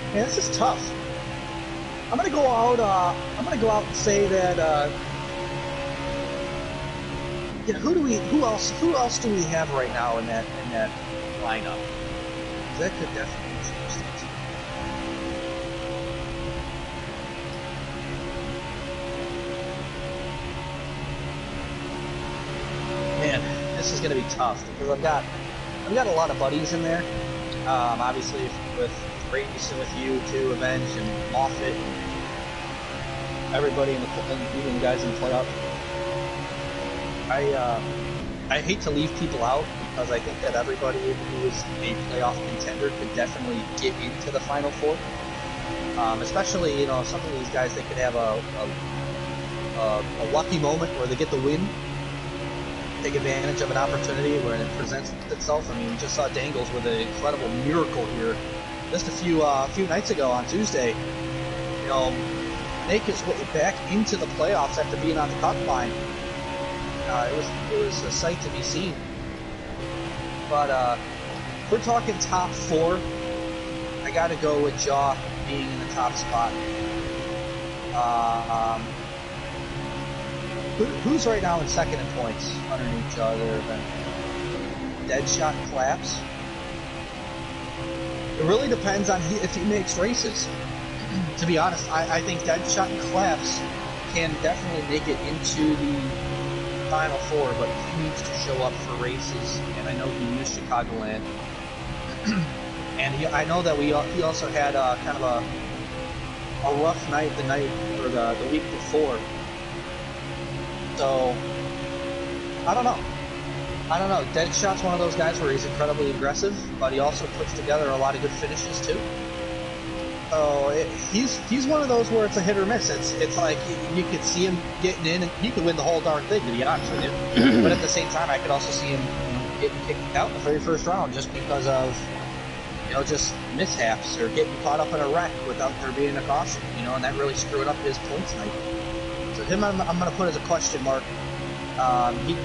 Man, this is tough. I'm gonna go out. And say that. Yeah, who else do we have right now in that lineup? That could definitely change things. Man, this is gonna be tough because I've got a lot of buddies in there. Obviously with racing with you too, Avenge and Moffat and everybody in even the guys in the playoff. I hate to leave people out because I think that everybody who is a playoff contender could definitely get into the Final Four. Especially, you know, some of these guys, they could have a lucky moment where they get the win, take advantage of an opportunity where it presents itself. I mean, we just saw Dangles with an incredible miracle here just a few nights ago on Tuesday. You know, make his way back into the playoffs after being on the cut line. It was a sight to be seen. But if we're talking top 4, I got to go with Jaw being in the top spot. Who's right now in second in points underneath Jaw there? Deadshot and Collapse. It really depends on if he makes races. To be honest, I think Deadshot and Collapse can definitely make it into the Final 4, but he needs to show up for races, and I know he used Chicagoland. And I know that he also had kind of a rough night the week before. So, I don't know. Deadshot's one of those guys where he's incredibly aggressive, but he also puts together a lot of good finishes too. So he's one of those where it's a hit or miss. It's like you could see him getting in, and he could win the whole darn thing, to be honest with you. But at the same time, I could also see him getting kicked out in the very first round just because of just mishaps or getting caught up in a wreck without there being a caution, and that really screwed up his points night. So him, I'm going to put as a question mark. He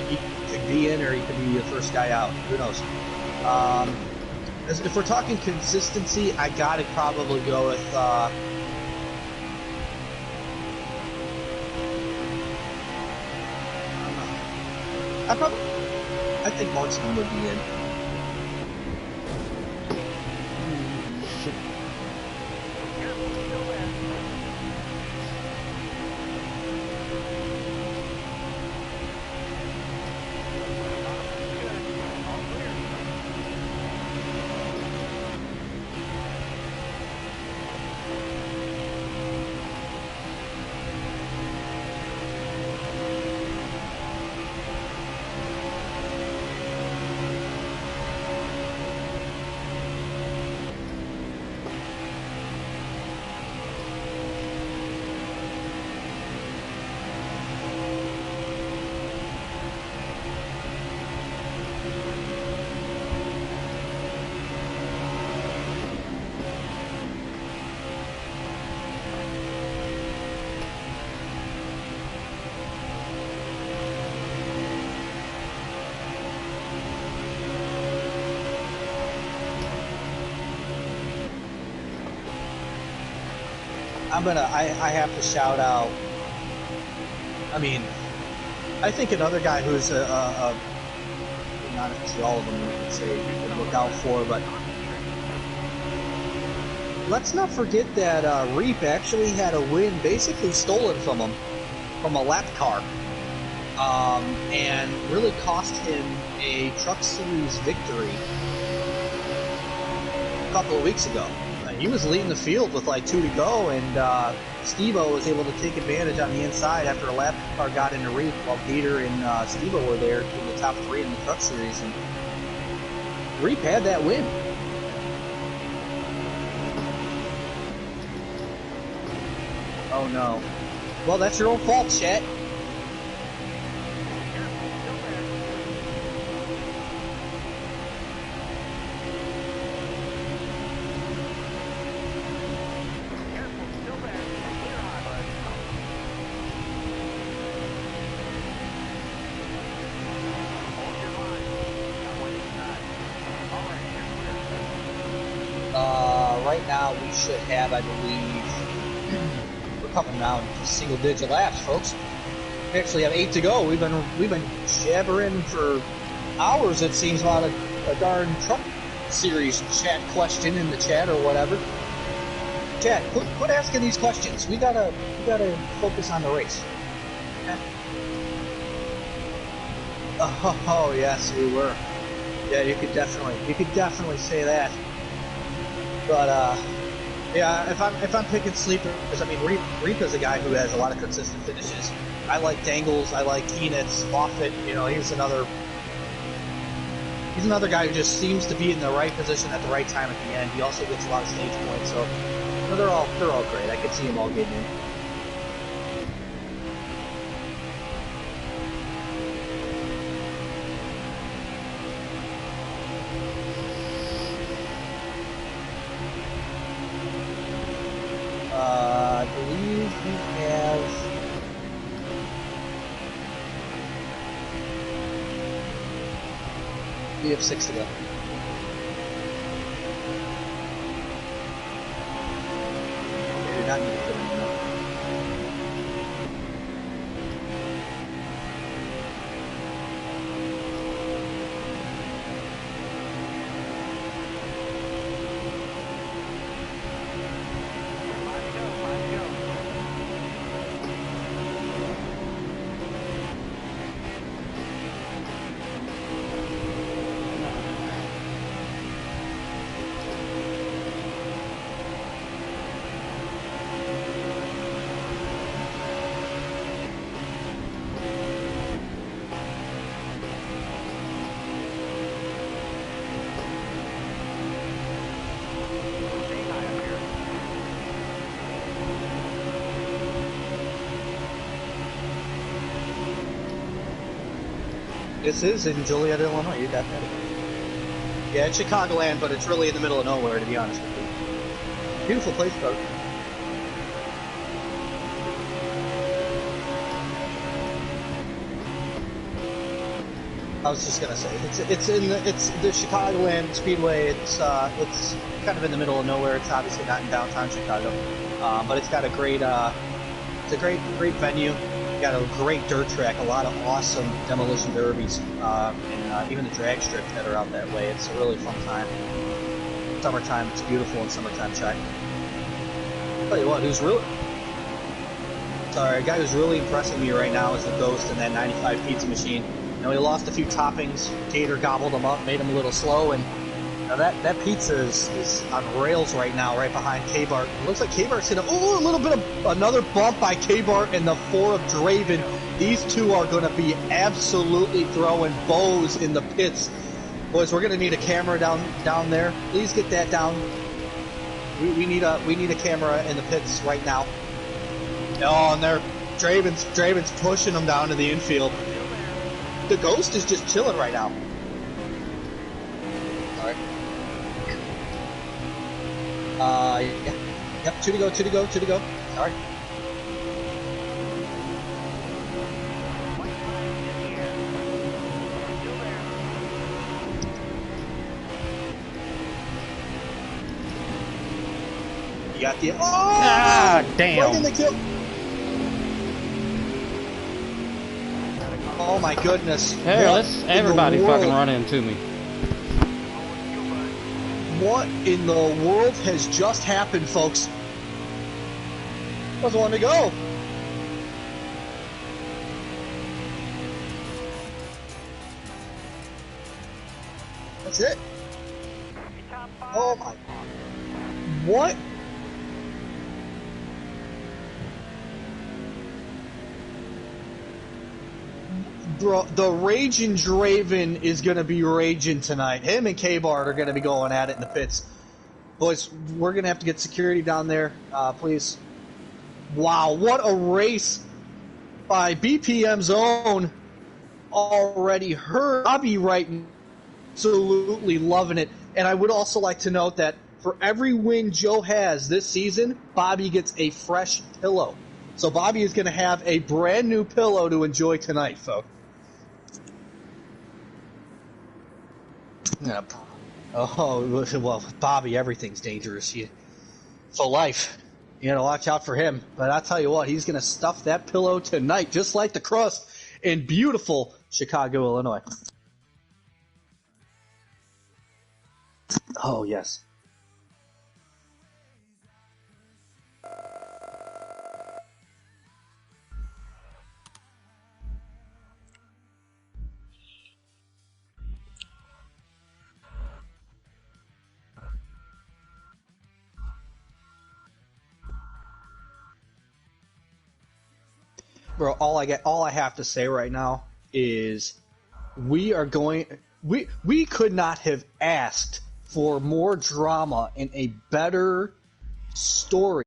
could be in or he could be the first guy out. Who knows? If we're talking consistency, I got to probably go with I think Marksman would be in. I have to shout out. I mean, I think another guy who's not necessarily all of them you could say you could look out for, but let's not forget that Reap actually had a win basically stolen from him from a lap car, and really cost him a Truck Series victory a couple of weeks ago. He was leading the field with like 2 to go, and Steve-O was able to take advantage on the inside after a lap car got into Reap while Peter and Steve-O were there in the top 3 in the Truck Series, and Reap had that win. Oh no. Well, that's your own fault, Chet. Right now we should have, I believe, we're coming down to single-digit laps, folks. We actually have 8 to go. We've been jabbering for hours, it seems, about a darn Truck Series chat question in the chat or whatever. Chat, quit asking these questions. We gotta focus on the race. Okay? Oh yes, we were. Yeah, you could definitely say that. But yeah, if I'm picking sleepers, I mean Reap is a guy who has a lot of consistent finishes. I like Dangles, I like Keenitz, Moffitt. He's another guy who just seems to be in the right position at the right time at the end. He also gets a lot of stage points, so they're all great. I could see them all getting in. I believe we have 6 to go. We do not need to put in enough. This is in Joliet, Illinois. You got that. Yeah, it's Chicagoland, but it's really in the middle of nowhere, to be honest with you. Beautiful place, though. I was just gonna say it's the Chicagoland Speedway. It's kind of in the middle of nowhere. It's obviously not in downtown Chicago, but it's got a great it's a great venue. Got a great dirt track, a lot of awesome demolition derbies, and even the drag strip that are out that way. It's a really fun time. Summertime, it's beautiful in summertime, Chuck. Tell you what, a guy who's really impressing me right now is the Ghost in that 95 pizza machine. You know, he lost a few toppings. Gator gobbled them up, made him a little slow, and you know, that pizza is on rails right now, right behind K-Bart. It looks like K-Bart's hit a little bit of another bump by K-Bart and the 4 of Draven. These two are going to be absolutely throwing bows in the pits. Boys, we're going to need a camera down there. Please get that down. We need a camera in the pits right now. Oh, and there, Draven's pushing them down to the infield. The Ghost is just chilling right now. All right. Yeah. Yep, 2 to go. All right. You got the damn! Right in the kill. Oh my goodness! Hey, let's everybody fucking run into me. What in the world has just happened, folks? Doesn't want to go. That's it. Oh my. What? Bro, the Raging Draven is going to be raging tonight. Him and K-Bart are going to be going at it in the pits. Boys, we're going to have to get security down there, please. Wow, what a race by BPM's own already heard. Bobby right, absolutely loving it. And I would also like to note that for every win Joe has this season, Bobby gets a fresh pillow. So Bobby is going to have a brand new pillow to enjoy tonight, folks. Yeah. Oh, well, Bobby, everything's dangerous. For life. You gotta watch out for him. But I'll tell you what, he's gonna stuff that pillow tonight, just like the crust in beautiful Chicago, Illinois. Oh, yes. Bro, all I have to say right now is we could not have asked for more drama and a better story